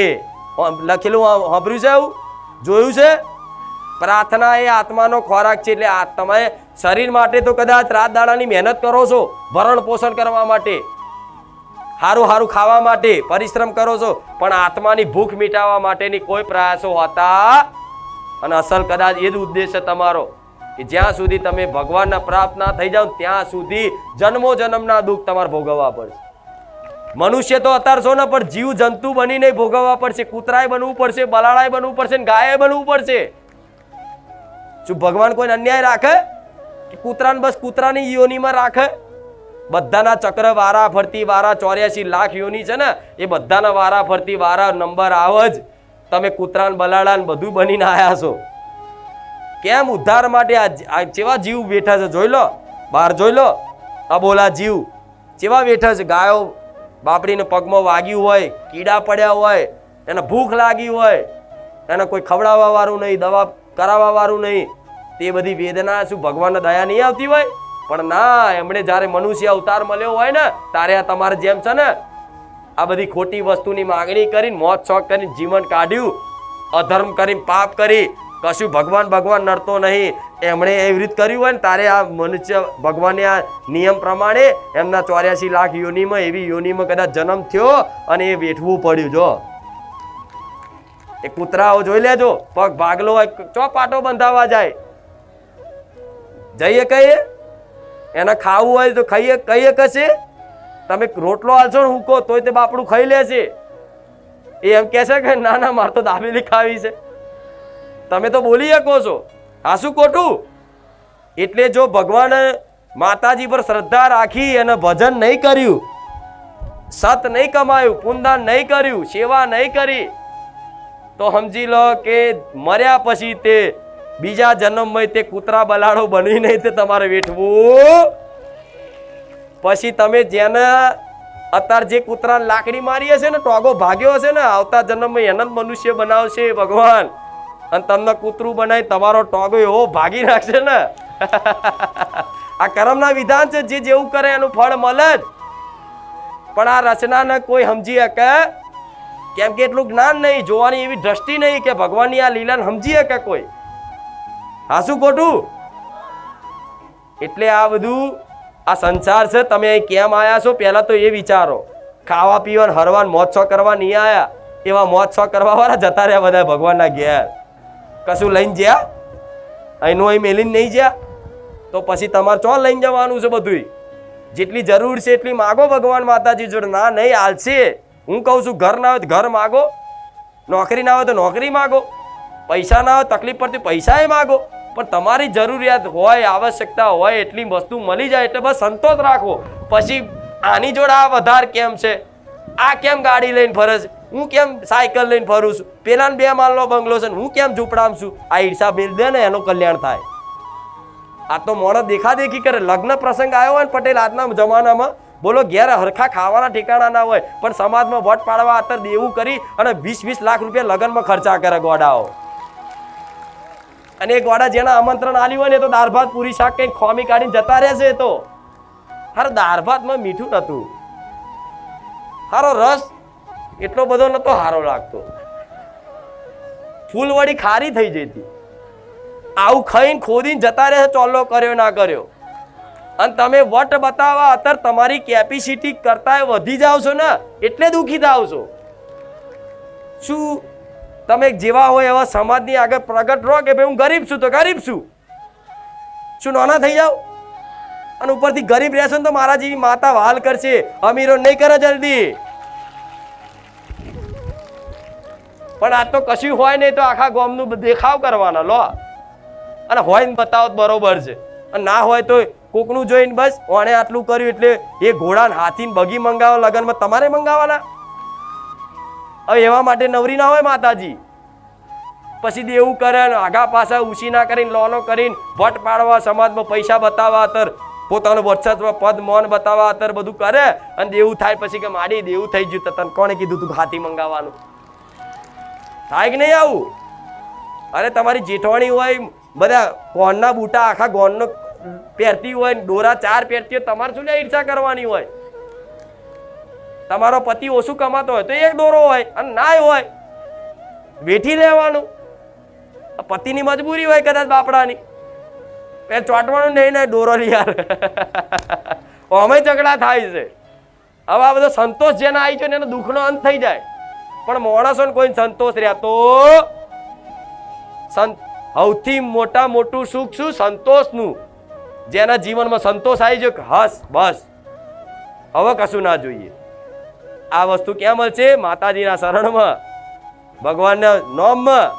લખેલું સાંભળ્યું છે, એવું જોયું છે? પ્રાર્થના એ આત્માનો ખોરાક છે. એટલે તમે શરીર માટે તો કદાચ રાત દાડાની મહેનત કરો છો, ભરણ પોષણ કરવા માટે, સારું સારું ખાવા માટે પરિશ્રમ કરો છો, પણ આત્માની ભૂખ મિટાવવા માટેની કોઈ પ્રયાસો હોતા. અને અસલ કદાચ એ જ ઉદ્દેશ છે તમારો કે જ્યાં સુધી તમે ભગવાનના પ્રાપ્ત ના થઈ જાઓ ત્યાં સુધી જન્મો જન્મના દુઃખ તમારે ભોગવવા પડશે. મનુષ્ય તો અત્યારે છો ને, પણ જીવ જંતુ બનીને ભોગવવા પડશે. કૂતરાય બનવું પડશે, બલાડાય બનવું પડશે, ગાય બનવું પડશે. શું ભગવાન કોઈ અન્યાય રાખે કે કૂતરાને બસ કૂતરાની યોનીમાં રાખે? બધાના ચક્ર વારા ફરતી વારા 84 લાખ યોની છે ને, એ બધાના વારા ફરતી વારા નંબર આવ જ. તમે કૂતરાને બલાડાને બધું બનીને આયા છો. કેમ? ઉદ્ધાર માટે. આ જેવા જીવ બેઠા છે જોઈ લો, બહાર જોઈ લો. આ બોલા જીવ જેવા બેઠા છે. ગાયો બાપડીને પગમાં વાગ્યું હોય, કીડા પડ્યા હોય, એને ભૂખ લાગી હોય, એને કોઈ ખવડાવવા વાળું નહીં, દવા કરાવવા વાળું નહીં, તે બધી વેદના શું ભગવાનને દયા નહીં આવતી હોય? પણ ના, એમણે જ્યારે મનુષ્ય અવતાર મળ્યો હોય ને, ત્યારે આ તમારે જેમ છે ને, આ બધી ખોટી વસ્તુની માગણી કરીને, મોત શોખ કરીને જીવન કાઢ્યું, અધર્મ કરીને પાપ કરી, કશું ભગવાન નડતો નહીં, એમણે એવી રીત કર્યું હોય ને, તારે આ મનુષ્ય ભગવાનને આ નિયમ પ્રમાણે એમના 84 લાખ યોનીમાં એવી યોનીમાં કદાચ જન્મ થયો અને એ વેઠવું પડ્યું. જો એ કૂતરાઓ જોઈ લેજો, પગ ભાગલો હોય, ચોપાટો બંધાવા જાય, જઈએ કહીએ એને ખાવું હોય તો ખાઈએ, કહીએ કશે તમે રોટલો આલશો ને હુંકો તોય તે બાપડું ખાઈ લે છે. એ એમ કહે છે કે ના ના મારે તો દાબેલી ખાવી છે. તમે તો બોલી શકો છો, હાસું ખોટું? એટલે જો ભગવાન માતાજી પર શ્રદ્ધા રાખી અને ભજન નહીં કર્યું, સત નહીં કમાયું, પુણ્યદાન નહીં કર્યું, સેવા નહીં કરી, તો સમજી લો કે મર્યા પછી તે બીજા જન્મમાં તે કૂતરા બલાડો બની નહીં તે તમારે વેઠવું. પછી તમે જેને અત્યારે જે કૂતરાને લાકડી મારી હશે ને, ટોગો ભાગ્યો હશે ને, આવતા જન્મમાં એને જ મનુષ્ય બનાવશે ભગવાન, અને તમને કૂતરું બનાવી તમારો ટોગો એવો ભાગી નાખશે ને. આ કર્મના વિધાન છે, જે જેવું કરે એનું ફળ મળે જ. પણ આ રચનાને કોઈ સમજી શકે? કેમ કે એટલું જ્ઞાન નહીં, જોવાની એવી દ્રષ્ટિ નહીં કે ભગવાનની આ લીલાને સમજી શકે કોઈ. હાસું ખોટું? એટલે આ બધું આ સંસાર છે. તમે અહીં કેમ આયા છો પહેલા તો એ વિચારો. ખાવા પીવા હરવાન મોજ શોખ કરવા નહીં આયા, એવા મોજ શોખ કરવા વાળા જતા રહ્યા બધા ભગવાનના ઘેર. કશું લઈને જ્યાં અહીંનું અહીં મેલીને નહીં જ્યાં, તો પછી તમારે ચો લઈને જવાનું છે? બધું જેટલી જરૂર છે એટલી માગો ભગવાન માતાજી જોડે. ના નહીં આલશે. હું કહું છું ઘર ના હોય તો ઘર માગો, નોકરી ના હોય તો નોકરી માગો, પૈસા ના હોય તકલીફ પડતી પૈસા એ માગો, પણ તમારી જરૂરિયાત હોય, આવશ્યકતા હોય એટલી વસ્તુ મળી જાય એટલે બસ સંતોષ રાખો. પછી આની જોડે આ વધાર કેમ છે, આ કેમ ગાડી લઈને ફરે છે, હું કેમ સાયકલ લઈને ફરું છું, પેલા 2 માળનો બંગલો છે, હું કેમ ઝૂંપડામાં છું, આ ઈર્ષા મેળ દે ને એનું કલ્યાણ થાય. આ તો મોણસ દેખાદેખી કરે. લગ્ન પ્રસંગ આવ્યો હોય ને પટેલ આજના જમાનામાં, બોલો ઘેર હરખા ખાવાના ઠેકાણા ના હોય, પણ સમાજમાં વટ પાડવા અત્યારે દેવું કરી અને 20-20 લાખ રૂપિયા લગ્નમાં ખર્ચા કરે ગોડાઓ. અને એ ગોડા જેના આમંત્રણ આલ્યું હોય ને તો દાળ ભાત પૂરી શાક કઈ ખોમી કાઢીને જતા રહેશે. તો હારો દાળ ભાતમાં મીઠું નતું, હારો રસ એટલો બધો નતો હારો લાગતો, ફૂલવડી ખારી થઈ જતી. આવું ખાઈને ખોદીને જતા રહે, ચોલ્લો કર્યો ના કર્યો. અને તમે વટ બતાવવા અત્યારે તમારી કેપેસિટી કરતા વધી જાવ છો ને, એટલે દુઃખી થાવ છો. શું તમે જેવા હોય એવા સમાજની આગળ પ્રગટ રહો કે ભાઈ હું ગરીબ છું તો ગરીબ છું? શું નાના થઈ જાવ? અને ઉપરથી ગરીબ રહેશો ને તો મારા જેવી માતા વાલ કરશે, અમીરો નહીં કરે જલ્દી. પણ આ તો કશું હોય નહીં તો આખા ગામનું દેખાવ કરવાના લો, અને હોય ને બતાવો બરોબર છે, અને ના હોય તો કોકનું જોઈને બસ ઓણે આટલું કર્યું એટલે એ ઘોડા હાથીને બગી મંગાવવા લગનમાં તમારે મંગાવવાના? હવે એવા માટે નવરી ના હોય માતાજી. પછી દેવું કરે, આગા પાછા ઉછીના કરીને લોનો કરીને વટ પાડવા, સમાજમાં પૈસા બતાવવા, અત્યારે પોતાનું વર્ચસ્વ પદ મોન બતાવવા અત્યારે બધું કરે, અને દેવું થાય પછી કે માડી દેવું થઈ ગયું. તને કોણે કીધું તું હાથી મંગાવવાનું? થાય કે નહીં આવું? અરે તમારી જેઠવાણી હોય, બધા ગોનના બૂટા આખા ગોનનો પહેરતી હોય, દોરા 4 પહેરતી હોય, તમારે શું ઈર્ષા કરવાની હોય? તમારો પતિ ઓછું કમાતો હોય તો 1 દોરો હોય, અને ના હોય વેઠી લેવાનું. પતિની મજબૂરી હોય કદાચ બાપડાની, એ ચોંટવાનું નહીં ને દોરો લઈ આવે. અમે ઝઘડા થાય છે. હવે આ બધો સંતોષ જેને આવી છે ને એનો દુઃખનો અંત થઈ જાય, પણ માણસોને કોઈ સંતોષ રહેતો. સૌથી મોટું સુખ શું? સંતોષનું. જેના જીવનમાં સંતોષ આવી જાય, હસ બસ હવે કશું ના જોઈએ. આ વસ્તુ ક્યાં મળશે? માતાજીના શરણમાં, ભગવાનના નામમાં.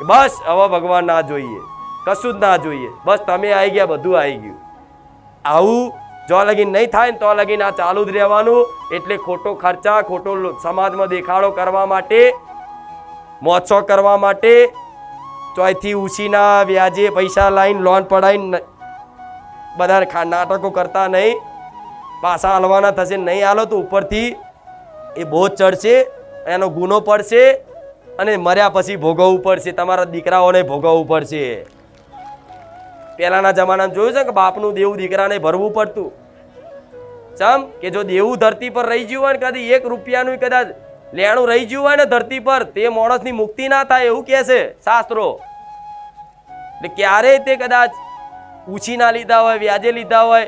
બસ હવે ભગવાન ના જોઈએ, કશું જ ના જોઈએ, બસ તમે આવી ગયા, બધું આવી ગયું. આવું જો લગીન નહીં થાય ને તો લગીન આ ચાલુ જ રહેવાનું. એટલે ખોટો ખર્ચા, ખોટો સમાજમાં દેખાડો કરવા માટે, મહોત્સવ કરવા માટે, ચોયથી ઉછીના વ્યાજે પૈસા લાવીને લોન પડાવીને બધા નાટકો કરતા નહીં. પાછા હાલવાના થશે, નહીં હાલો તો ઉપરથી એ બોજ ચડશે, એનો ગુનો પડશે, અને મર્યા પછી ભોગવવું પડશે. તમારા દીકરાઓને ભોગવવું પડશે. પહેલાના જમાનામાં જોયું છે કે બાપનું દેવું દીકરાને ભરવું પડતું. ચમ કે જો દેવું ધરતી પર રહી ગયું હોય ને, કદી 1 રૂપિયાનું કદાચ લેણું રહી ગયું હોય ને ધરતી પર, તે માણસની મુક્તિ ના થાય એવું કહે છે શાસ્ત્રો. એટલે ક્યારેય તે કદાચ ઉછીના લીધા હોય, વ્યાજે લીધા હોય,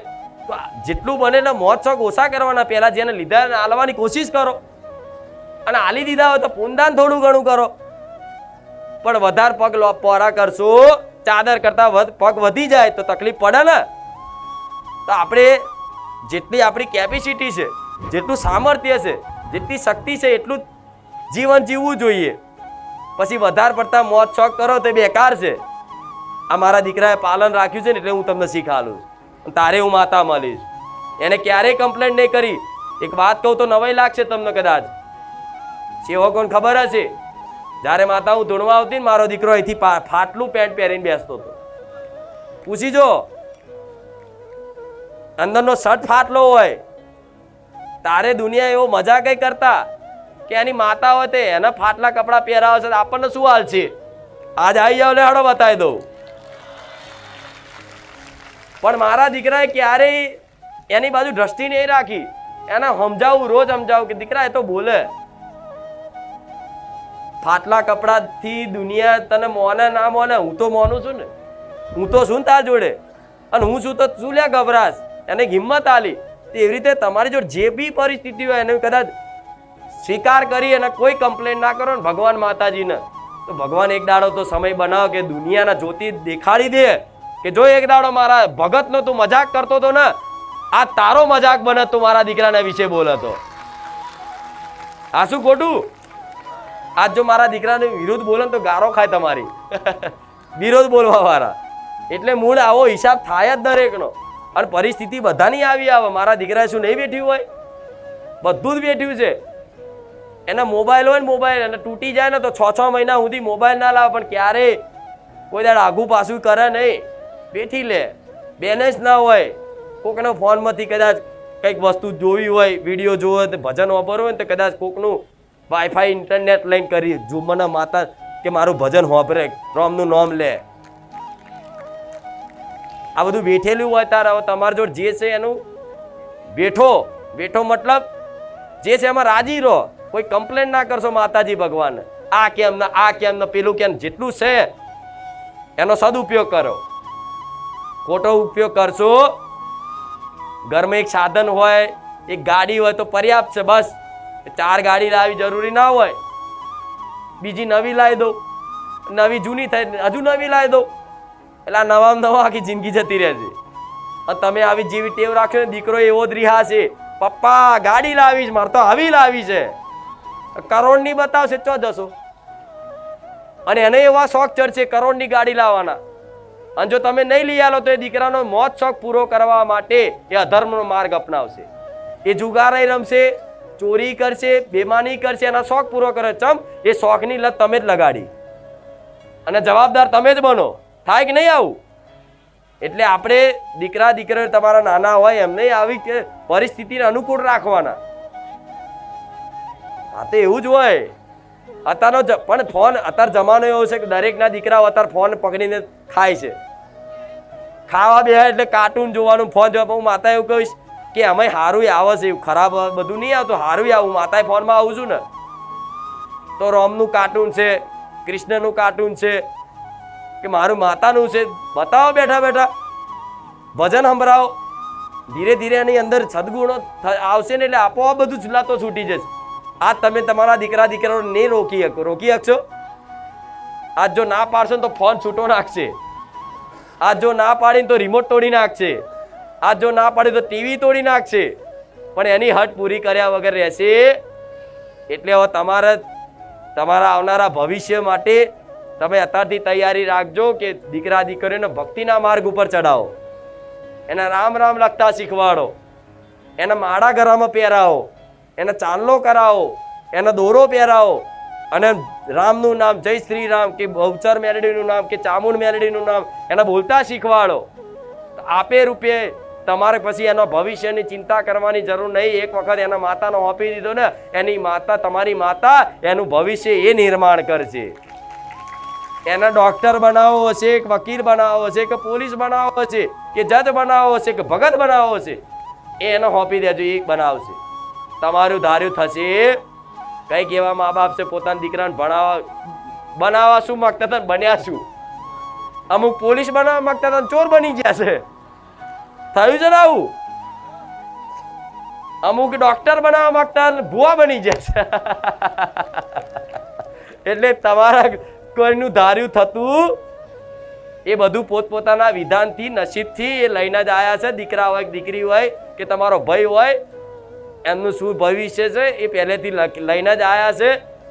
તો જેટલું બને ને મોજ શોખ ઓછા કરવાના. પહેલા જેને લીધા હાલવાની કોશિશ કરો, અને હાલી દીધા હોય તો પુનદાન થોડું ઘણું કરો. પણ વધારે પગ પોરા કરશો, ચાદર કરતા પગ વધી જાય તો તકલીફ પડે ને. તો આપણે જેટલી આપણી કેપેસિટી છે, જેટલું સામર્થ્ય છે, જેટલી શક્તિ છે, એટલું જીવન જીવવું જોઈએ. પછી વધારે પડતા મોજ શોખ કરો તો બેકાર છે. આ મારા દીકરાએ પાલન રાખ્યું છે ને એટલે હું તમને શીખાલું. તારે હું માતા મળીશ. એને ક્યારેય કમ્પ્લેન્ટ નહીં કરી. એક વાત કહું તો નવાઈ લાગશે તમને કદાચ. સેવકોને ખબર હશે, જ્યારે માતા હું ધૂણવા આવતી ને મારો દીકરો અહીંથી ફાટલું પેન્ટ પહેરીને બેસતો હતો. પૂછી જો, અંદરનો શર્ટ ફાટલો હોય. તારે દુનિયા એવો મજા કઈ કરતા કે એની માતા હોય તે એના ફાટલા કપડા પહેરાવે છે, આપણને શું હાલ છે? આજ આવી જાવ લે હાડો બતાવી દઉં. પણ મારા દીકરાએ ક્યારેય એની બાજુ દ્રષ્ટિ નહીં રાખી. એને સમજાવું, રોજ સમજાવું કે દીકરા એ તો બોલે. ફાટલા કપડાથી દુનિયા તને મોને ના મોને, હું તો મોનું છું ને. હું તો શું તાર જોડે, અને હું છું તો શું લે ગભરાશ? એને હિંમત આલી. એવી રીતે તમારી જોડે જે બી પરિસ્થિતિ હોય એને કદાચ સ્વીકાર કરી અને કોઈ કમ્પ્લેન ના કરો ને ભગવાન માતાજીને, તો ભગવાન એક દાડો તો સમય બનાવો કે દુનિયાના જ્યોતિ દેખાડી દે કે જો એક દાડો મારા ભગતનો તું મજાક કરતો હતો ને, આ તારો મજાક બને તું મારા દીકરાના વિશે બોલતો. આ શું ખોટું? આજ જો મારા દીકરાને વિરુદ્ધ બોલે તો ગારો ખાય તમારી. વિરોધ બોલવા વાળા. એટલે મૂળ આવો હિસાબ થાય જ દરેકનો. અને પરિસ્થિતિ બધાની આવી આવે. મારા દીકરાએ શું નહીં બેઠ્યું હોય? બધું જ બેઠ્યું છે. એના મોબાઈલ હોય ને, મોબાઈલ અને તૂટી જાય ને તો 6 મહિના સુધી મોબાઈલ ના લાવે, પણ ક્યારે કોઈ દાડ આગું પાછું કરે નહીં. બેઠી લે. બેલેન્સ ના હોય, કોકના ફોનમાંથી કદાચ કંઈક વસ્તુ જોવી હોય, વિડીયો જોવો હોય, ભજન વાપરવું હોય ને તો કદાચ કોકનું વાઈફાઈ ઇન્ટરનેટ લઈને કરી જો મને માતા કે મારું ભજન વાપરે, રામનું નામ લે. આ બધું બેઠેલું હોય તાર. હવે તમારા જોડે જે છે એનું બેઠો મતલબ જે છે એમાં રાજી રહો. કોઈ કમ્પ્લેન ના કરશો માતાજી ભગવાન. આ કેમ ના, આ કેમ ના, પેલું કેમ. જેટલું છે એનો સદુપયોગ કરો. ખોટો ઉપયોગ કરશો. ઘરમાં એક સાધન હોય, એક ગાડી હોય તો પર્યાપ્ત છે. બસ 4 ગાડી લાવી જરૂરી ના હોય. બીજી નવી લાવી દો, નવી જૂની થાય હજુ નવી લાવી દો. એટલે આ નવા આખી જિંદગી જતી રહે છે. અને તમે આવી જેવી ટેવ રાખ્યો ને, દીકરો એવો જ રહ્યા છે, પપ્પા ગાડી લાવી છે, મારે તો આવી લાવી છે. કરોડની બતાવશે ચો જશો. અને એને એવા શોખ ચડશે કરોડની ગાડી લાવવાના. અને જો તમે નહીં લઈ આલો તો એ દીકરાનો મોજ શોખ પૂરો કરવા માટે એ અધર્મનો માર્ગ અપનાવશે. એ જુગારાઈ રમશે, ચોરી કરશે, બેમાની કરશે, એના શોખ પૂરો કરે. ચમ એ શોખની લત તમે જ લગાડી અને જવાબદાર તમે જ બનો. થાય કે નહીં આવું? એટલે આપણે દીકરા દીકરીઓ તમારા નાના હોય એમને આવી કે પરિસ્થિતિને અનુકૂળ રાખવાના. હા તો એવું જ હોય. અત્યારનો પણ ફોન, અત્યારે જમાનો એવો છે કે દરેકના દીકરાઓ અત્યારે ફોન પકડીને ખાય છે. ખાવા બેહે એટલે કાર્ટૂન જોવાનું, ફોન જોવા. હું માતા એવું કહીશ કે અમે સારું આવે છે, ખરાબ બધું નહીં આવતું, સારું આવું. માતા ફોનમાં આવું છું ને તો રોમનું કાર્ટૂન છે, કૃષ્ણનું કાર્ટૂન છે કે મારું માતાનું છે, બતાવો બેઠા બેઠા ભજન સંભળાવો. ધીરે ધીરે એની અંદર સદગુણો આવશે ને એટલે આપોઆપ બધું ચૂલાતો છૂટી જશે. આજ તમે તમારા દીકરા દીકરાઓને નહીં રોકી શકશો. આજ જો ના પાડશો તો ફોન છૂટો નાખશે. આજ જો ના પાડીને તો રિમોટ તોડી નાખશે. આજ જો ના પાડી તો ટીવી તોડી નાખશે. પણ એની હટ પૂરી કર્યા વગર રહેશે. એટલે હવે તમારા આવનારા ભવિષ્ય માટે તમે અત્યારથી તૈયારી રાખજો કે દીકરા દીકરીઓને ભક્તિના માર્ગ ઉપર ચડાવો, એને રામ રામ લખતા શીખવાડો, એને માળા ગળામાં પહેરાવો, એને ચાંદલો કરાવો, એને દોરો પહેરાવો અને રામનું નામ જય શ્રી રામ કે બહુચર મેલડીનું નામ કે ચામુંડ મેલડીનું નામ એને બોલતા શીખવાડો. આપે રૂપે તમારે પછી એનો ભવિષ્યની ચિંતા કરવાની જરૂર નહીં. એક વખત એના માતાનો આપી દીધો ને, એની માતા તમારી માતા એનું ભવિષ્ય એ નિર્માણ કરશે. એને ડોક્ટર બનાવવો હશે કે વકીલ બનાવવો હશે કે પોલીસ બનાવવો હશે કે જજ બનાવવો હશે કે ભગત બનાવવો હશે, એ એને સોંપી દેજો, એ બનાવશે. તમારું ધાર્યું થશે. કઈક એવા મા બાપ છે પોતાના દીકરાને બનાવવા શું માંગતા હતા, બન્યા શું. અમુક પોલીસ બનાવવા માંગતા હતા, ચોર બની ગયા છે. થયું છે ને આવું. અમુક ડોક્ટર બનાવવા માંગતા ભુવા બની જાય છે. એટલે તમારા કોઈનું ધાર્યું થતું એ બધું પોતપોતાના વિધાનથી નસીબથી એ લઈને જ આવ્યા છે. દીકરા હોય દીકરી હોય કે તમારો ભાઈ હોય, એમનું શું ભવિષ્ય છે એ પહેલેથી લઈને જ આવ્યા છે.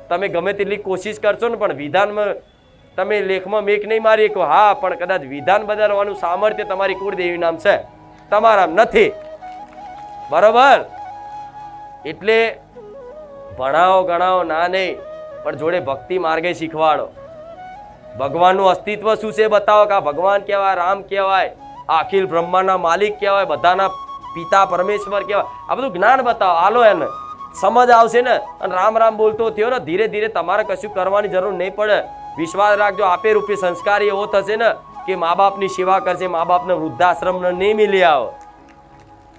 તમે ગમે તેટલી કોશિશ કરશો ને પણ વિધાનમાં તમે લેખમાં મેક નહીં મારી શકો. હા, પણ કદાચ વિધાન બદલવાનું સામર્થ્ય તમારી કુળદેવી નામ છે, તમારા નથી. બરોબર? એટલે ભણાવો ગણાવો ના નહીં, પણ જોડે ભક્તિ માર્ગે શીખવાડો. ભગવાનનું અસ્તિત્વ શું છે બતાવો કે આ ભગવાન કહેવાય, રામ કહેવાય, અખિલ બ્રહ્માંડના માલિક કહેવાય, બધાના પિતા પરમેશ્વર કહેવાય. આ બધું જ્ઞાન બતાવો. હાલો એને સમજ આવશે ને. અને રામ રામ બોલતો થયો ને ધીરે ધીરે તમારે કશું કરવાની જરૂર નહીં પડે. વિશ્વાસ રાખજો, આપે રૂપે સંસ્કાર એવો થશે ને કે મા બાપની સેવા કરશે. મા બાપને વૃદ્ધાશ્રમ નહીં મિલી આવો.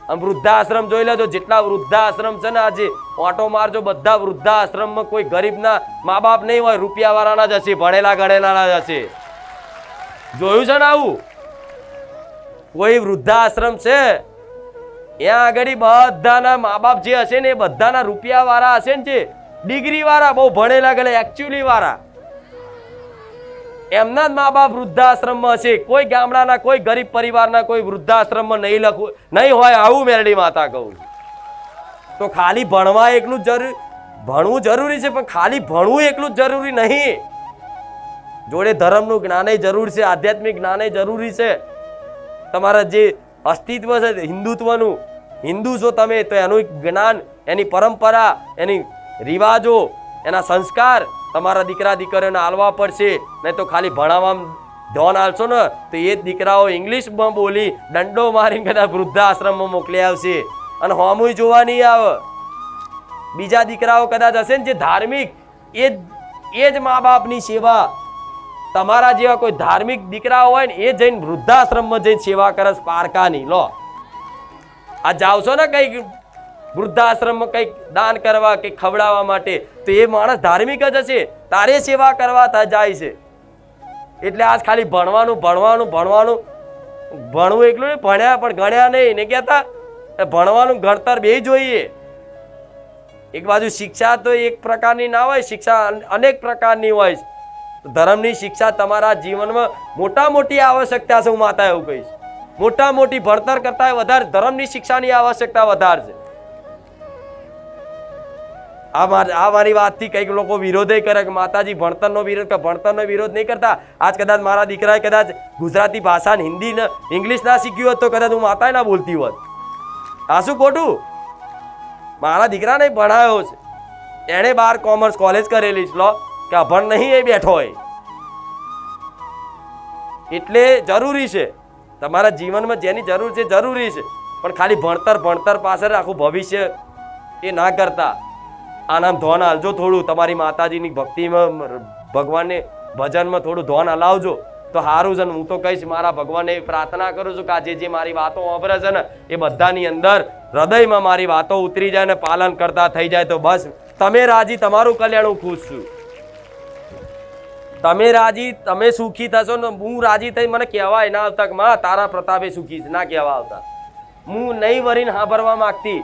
આમ વૃદ્ધાશ્રમ જોઈ લેજો, જેટલા વૃદ્ધાશ્રમ છે ને આજે ઓટો મારજો, બધા વૃદ્ધાશ્રમમાં કોઈ ગરીબના મા બાપ નહીં હોય, રૂપિયા વાળાના જ હશે, ભણેલા ગણેલા જ હશે. જોયું છે ને આવું? કોઈ વૃદ્ધાશ્રમ છે ત્યાં આગળ બધાના મા બાપ જે હશે ને એ બધાના રૂપિયા વાળા હશે ને, જે ડિગ્રી વાળા, બહુ ભણેલા ગણે એકચ્યુઅલી વાળા, એમના જ મા બાપ વૃદ્ધાશ્રમમાં હશે. કોઈ ગામડાના કોઈ ગરીબ પરિવારના કોઈ વૃદ્ધાશ્રમમાં નહીં હોય. આવું મેરડી માતા કહું. તો ખાલી ભણવા એકલું ભણવું જરૂરી છે, પણ ખાલી ભણવું એકલું જ જરૂરી નહીં. જોડે ધર્મનું જ્ઞાન જરૂર છે, આધ્યાત્મિક જ્ઞાન જરૂરી છે. તમારા જે અસ્તિત્વ છે હિન્દુત્વનું, હિન્દુ છો તમે તો એનું જ્ઞાન, એની પરંપરા, એની રિવાજો, એના સંસ્કાર તમારા દીકરા દીકરીઓને આલવા પડશે. નહીં તો ખાલી ભણાવવામાં ધ્યાન આલશો ને તો એ જ દીકરાઓ ઇંગ્લિશમાં બોલી દંડો મારીને કદાચ વૃદ્ધાશ્રમમાં મોકલી આવશે અને હોમુય જોવા નહીં આવે. બીજા દીકરાઓ કદાચ હશે ને જે ધાર્મિક, એ જ મા બાપની સેવા, તમારા જેવા કોઈ ધાર્મિક દીકરા હોય ને એ જઈને વૃદ્ધાશ્રમમાં જઈને સેવા કરે પારકાની. લો આ જાવશો ને કઈક વૃદ્ધાશ્રમમાં કંઈક દાન કરવા કે ખવડાવવા માટે, તો એ માણસ ધાર્મિક જ હશે, તારે સેવા કરવા જાય છે. એટલે આજ ખાલી ભણવાનું ભણવાનું ભણવાનું ભણવું એકલું નહીં, ભણ્યા પણ ગણ્યા નહીં ને કહેતા. ભણવાનું ગણતર બે જોઈએ. એક બાજુ શિક્ષા તો એક પ્રકારની ના હોય, શિક્ષા અનેક પ્રકારની હોય. ધર્મની શિક્ષા તમારા જીવનમાં મોટા મોટી આવશ્યકતા છે. હું માતા એવું કહીશ, મોટા મોટી ભણતર કરતા વધારે ધર્મની શિક્ષાની આવશ્યકતા વધારે છે. આ મારી વાતથી કઈક લોકો વિરોધ કરે કે માતાજી ભણતરનો વિરોધ કરે. ભણતરનો વિરોધ નહીં કરતા. આજ કદાચ મારા દીકરાએ કદાચ ગુજરાતી ભાષા, હિન્દી ને ઇંગ્લિશ ના શીખ્યું હોત તો કદાચ હું માતાએ ના બોલતી હોત. આ શું ખોટું? મારા દીકરાને ભણાયો છે, એણે 12 કોમર્સ કોલેજ કરેલી છે. લો કે અભણ નહીં એ બેઠો હોય. એટલે જરૂરી છે તમારા જીવનમાં જેની જરૂર છે જરૂરી છે, પણ ખાલી ભણતર પાછળ આખું ભવિષ્ય એ ના કરતા આનામ ધોન હાલજો. થોડું તમારી માતાજીની ભક્તિમાં, ભગવાનને ભજનમાં થોડું ધોન હલાવજો. તો સારું છે ને હું તો કહીશ મારા ભગવાનને એવી પ્રાર્થના કરું છું કે આજે જે મારી વાતો વાપરે છે ને એ બધાની અંદર હૃદયમાં મારી વાતો ઉતરી જાય ને પાલન કરતા થઈ જાય તો બસ તમે રાજી, તમારું કલ્યાણ, હું ખુશ છું. તમે રાજી, તમે સુખી થશો ને હું રાજી થઈ મને કહેવાય ના આવતા કે માં તારા પ્રતાપે સુખી છે, ના કહેવા આવતા. હું નહીં વરીને સાંભળવા માંગતી,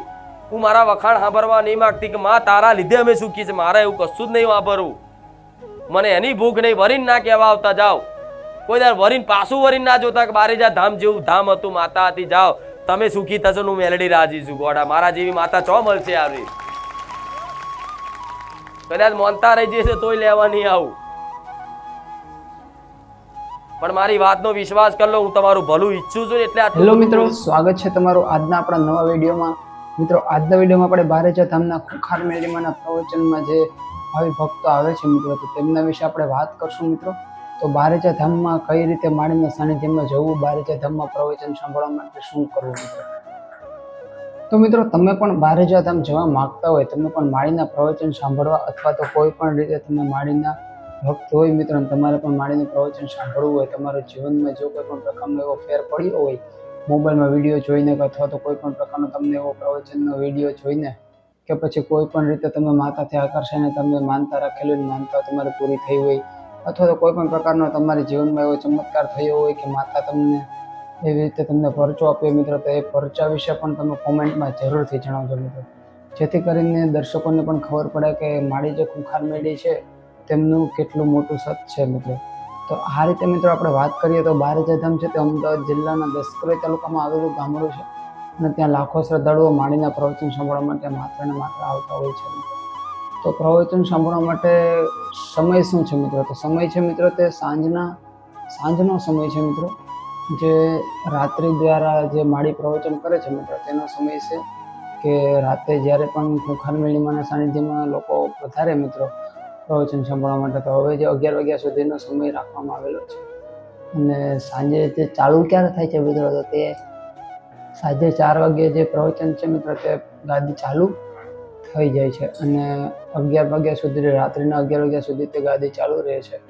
હું મારા વખાણ સાંભળવા નહીં માંગતી કે માં તારા લીધે અમે સુખી છે, મારે એવું કશું જ નહીં વાપરવું. મને એની ભૂખ નહીં, વરીને ના કહેવા આવતા. જાઓ કોઈ દર વરીને પાછું વરીને ના જોતા કે બારેજા ધામ જેવું ધામ હતું, માતા હતી, જાઓ તમે સુખી થશો. હું મેલડી રાજી છું. ગોડા મારા જેવી માતા ચો મળશે આવી? કદાચ મોનતા રહી જશે તોય લેવા નહીં આવું. પણ મારી વાતનો વિશ્વાસ કરી લો, હું તમારું ભલું ઈચ્છું છું એટલે. હેલો મિત્રો, સ્વાગત છે તમારું આજના આપણા નવા વિડીયોમાં. મિત્રો આજના વિડીયોમાં આપણે બારેજા ધામના ખુખાર મેળીમાના પ્રવચનમાં જે ભાવિ ભક્તો આવે છે મિત્રો, તો તેમના વિશે આપણે વાત કરશું મિત્રો. તો બારેજા ધામમાં કઈ રીતે માળીના સાનિધ્યમાં જવું, બારેજા ધામમાં પ્રવચન સાંભળવા માટે શું કરવું મિત્રો. તો મિત્રો તમે પણ બારેજા ધામ જવા માંગતા હોય, તમે પણ માળીના પ્રવચન સાંભળવા અથવા તો કોઈ પણ રીતે તમે માળીના ભક્ત હોય મિત્રો, તમારે પણ માળીનું પ્રવચન સાંભળવું હોય, તમારા જીવનમાં જો કોઈ પણ પ્રકારનો એવો ફેર પડ્યો હોય મોબાઈલમાં વિડીયો જોઈને અથવા તો કોઈ પણ પ્રકારનો તમને એવો પ્રવચનનો વિડીયો જોઈને કે પછી કોઈ પણ રીતે તમે માતાથી આકર્ષાઈને તમે માનતા રાખેલી માનતા તમારે પૂરી થઈ હોય અથવા તો કોઈ પણ પ્રકારનો તમારા જીવનમાં એવો ચમત્કાર થયો હોય કે માતા તમને એવી રીતે તમને પરચો આપ્યો મિત્રો, તો એ પરચા વિશે પણ તમે કોમેન્ટમાં જરૂરથી જણાવજો મિત્રો, જેથી કરીને દર્શકોને પણ ખબર પડે કે માળી જે ખુખાર મેળી છે તેમનું કેટલું મોટું સત છે મિત્રો. તો આ રીતે મિત્રો આપણે વાત કરીએ તો બારેજા ધામ છે તે અમદાવાદ જિલ્લાના દસક્રોઈ તાલુકામાં આવેલું ગામડું છે અને ત્યાં લાખો શ્રદ્ધાળુઓ માળીના પ્રવચન સાંભળવા માટે માત્ર ને માત્ર આવતા હોય છે મિત્રો. તો પ્રવચન સાંભળવા માટે સમય શું છે મિત્રો? તો સમય છે મિત્રો તે સાંજનો સમય છે મિત્રો. જે રાત્રિ દ્વારા જે માળી પ્રવચન કરે છે મિત્રો તેનો સમય છે કે રાતે જ્યારે પણ ખુખાર મેળીમાના સાનિધ્યમાં લોકો વધારે મિત્રો પ્રવચન સાંભળવા માટે, તો હવે જે 11 વાગ્યા સુધીનો સમય રાખવામાં આવેલો છે. અને સાંજે જે ચાલુ ક્યારે થાય છે મિત્રો? તો તે સાંજે 4 વાગ્યે જે પ્રવચન છે મિત્રો તે ગાદી ચાલુ થઈ જાય છે અને 11 વાગ્યા સુધી, રાત્રિના 11 વાગ્યા સુધી તે ગાદી ચાલુ રહે છે.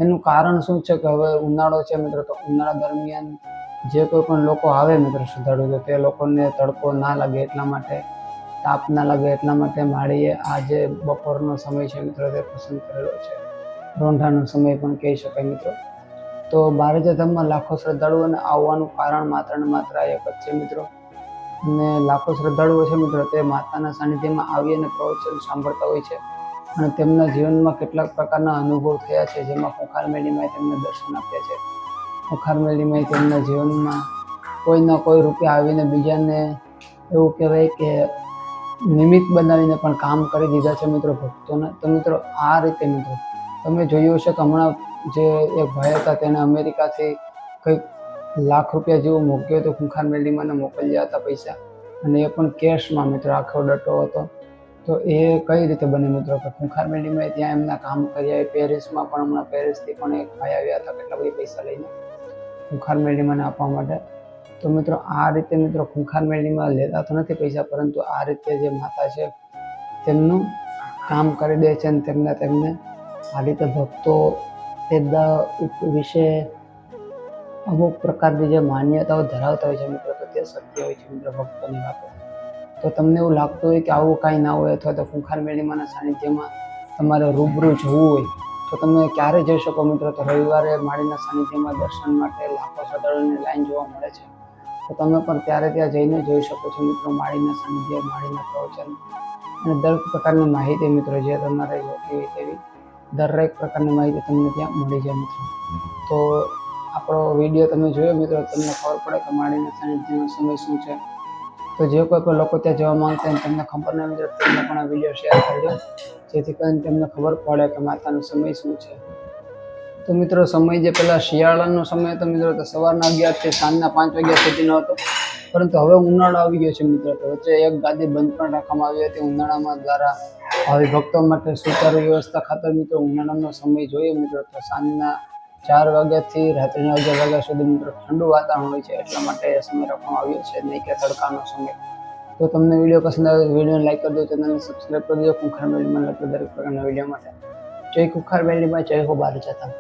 એનું કારણ શું છે કે હવે ઉનાળો છે મિત્રો, તો ઉનાળા દરમિયાન જે કોઈ પણ લોકો આવે મિત્રો શ્રદ્ધાળુ, તો તે લોકોને તડકો ના લાગે એટલા માટે, તાપ ના લાગે એટલા માટે માળીએ આ જે બપોરનો સમય છે મિત્રો તે પસંદ કરેલો છે. રોંઢાનો સમય પણ કહી શકાય મિત્રો. તો બારેજા ધામમાં લાખો શ્રદ્ધાળુઓને આવવાનું કારણ માત્ર ને માત્ર એક જ છે મિત્રો. અને લાખો શ્રદ્ધાળુઓ છે મિત્રો તે માતાના સાનિધ્યમાં આવી અને પ્રવચન સાંભળતા હોય છે અને તેમના જીવનમાં કેટલાક પ્રકારના અનુભવ થયા છે, જેમાં ખુખાર મેળીમાં તેમને દર્શન આપ્યા છે. ખુખાર મેળીમાં તેમના જીવનમાં કોઈના કોઈ રૂપે આવીને બીજાને એવું કહેવાય કે નિમિત્ત બનાવીને પણ કામ કરી દીધા છે મિત્રો ભક્તોને. તો મિત્રો આ રીતે મિત્રો તમે જોયું હશે કે હમણાં જે એક ભાઈ હતા તેને અમેરિકાથી કંઈક લાખ રૂપિયા જેવું મોકલ્યો હતો, ખુખાર મેળીમાં મોકલ્યા હતા પૈસા, અને એ પણ કેશમાં મિત્રો, આખો ડટ્ટો હતો. તો એ કઈ રીતે બને મિત્રો કે ખુખાર મેળીમાં ત્યાં એમના કામ કર્યા. પેરિસમાં પણ હમણાં પેરિસથી પણ એક ભાઈ આવ્યા હતા કેટલા બધા પૈસા લઈને ખુખાર મેળીમાં આપવા માટે. તો મિત્રો આ રીતે મિત્રો ખુખાર મેળીમાં લેતા તો નથી પૈસા, પરંતુ આ રીતે જે માતા છે તેમનું કામ કરી દે છે અને તેમને આ રીતે ભક્તો વિશે અમુક પ્રકારની જે માન્યતાઓ ધરાવતા હોય છે મિત્રો, તો તે સત્ય હોય છે મિત્રો ભક્તોની વાતો. તો તમને એવું લાગતું હોય કે આવું કાંઈ ના હોય અથવા તો ખુખાર મેળીમાના સાનિધ્યમાં તમારે રૂબરૂ જવું હોય તો તમે ક્યારે જઈ શકો મિત્રો? તો રવિવારે માળીના સાનિધ્યમાં દર્શન માટે લાખો શ્રદ્ધાળુઓની લાઈન જોવા મળે છે. તો તમે પણ ત્યારે ત્યાં જઈને જોઈ શકો છો મિત્રો માળીના સાનિધ્ય, માળીના પ્રવચન અને દરેક પ્રકારની માહિતી મિત્રો જે તમારે જોતી હોય તેવી દરેક પ્રકારની માહિતી તમને ત્યાં મળી જાય મિત્રો. તો આપણો વિડીયો તમે જોયો મિત્રો, તમને ખબર પડે કે માળીના સાનિધ્યનો સમય શું છે. તો જે કોઈ પણ લોકો ત્યાં જવા માંગતા હોય તેમને ખબર ના મિત્રો, તેમને પણ આ વિડીયો શેર કરજો, જેથી કરીને તેમને ખબર પડે કે માતાનો સમય શું છે. તો મિત્રો સમય જે પહેલાં શિયાળાનો સમય હતો મિત્રો, તો સવારના 11 થી સાંજના 5 વાગ્યા સુધીનો હતો, પરંતુ હવે ઉનાળો આવી ગયો છે મિત્રો. તો વચ્ચે એક ગાદી બંધ પણ રાખવામાં આવી હતી ઉનાળામાં દ્વારા ભાવિ ભક્તો માટે સુચારુ વ્યવસ્થા ખાતર મિત્રો. ઉનાળાનો સમય જોઈએ મિત્રો તો સાંજના 4 વાગ્યાથી રાત્રિના 11 વાગ્યા સુધી મિત્રો ઠંડુ વાતાવરણ હોય છે, એટલા માટે એ સમય રાખવામાં આવ્યો છે, નહીં કે તડકાનો સમય. તો તમને વિડીયો પસંદ આવે તો વિડીયોને લાઈક કરી દો, ચેનલને સબસ્ક્રાઈબ કરી દો ખુખાર મેળીમાં લગતા દરેક પ્રકારના વિડીયો માટે. જય ખુખાર મેળીમાં, જય હો બારેજા ધામ.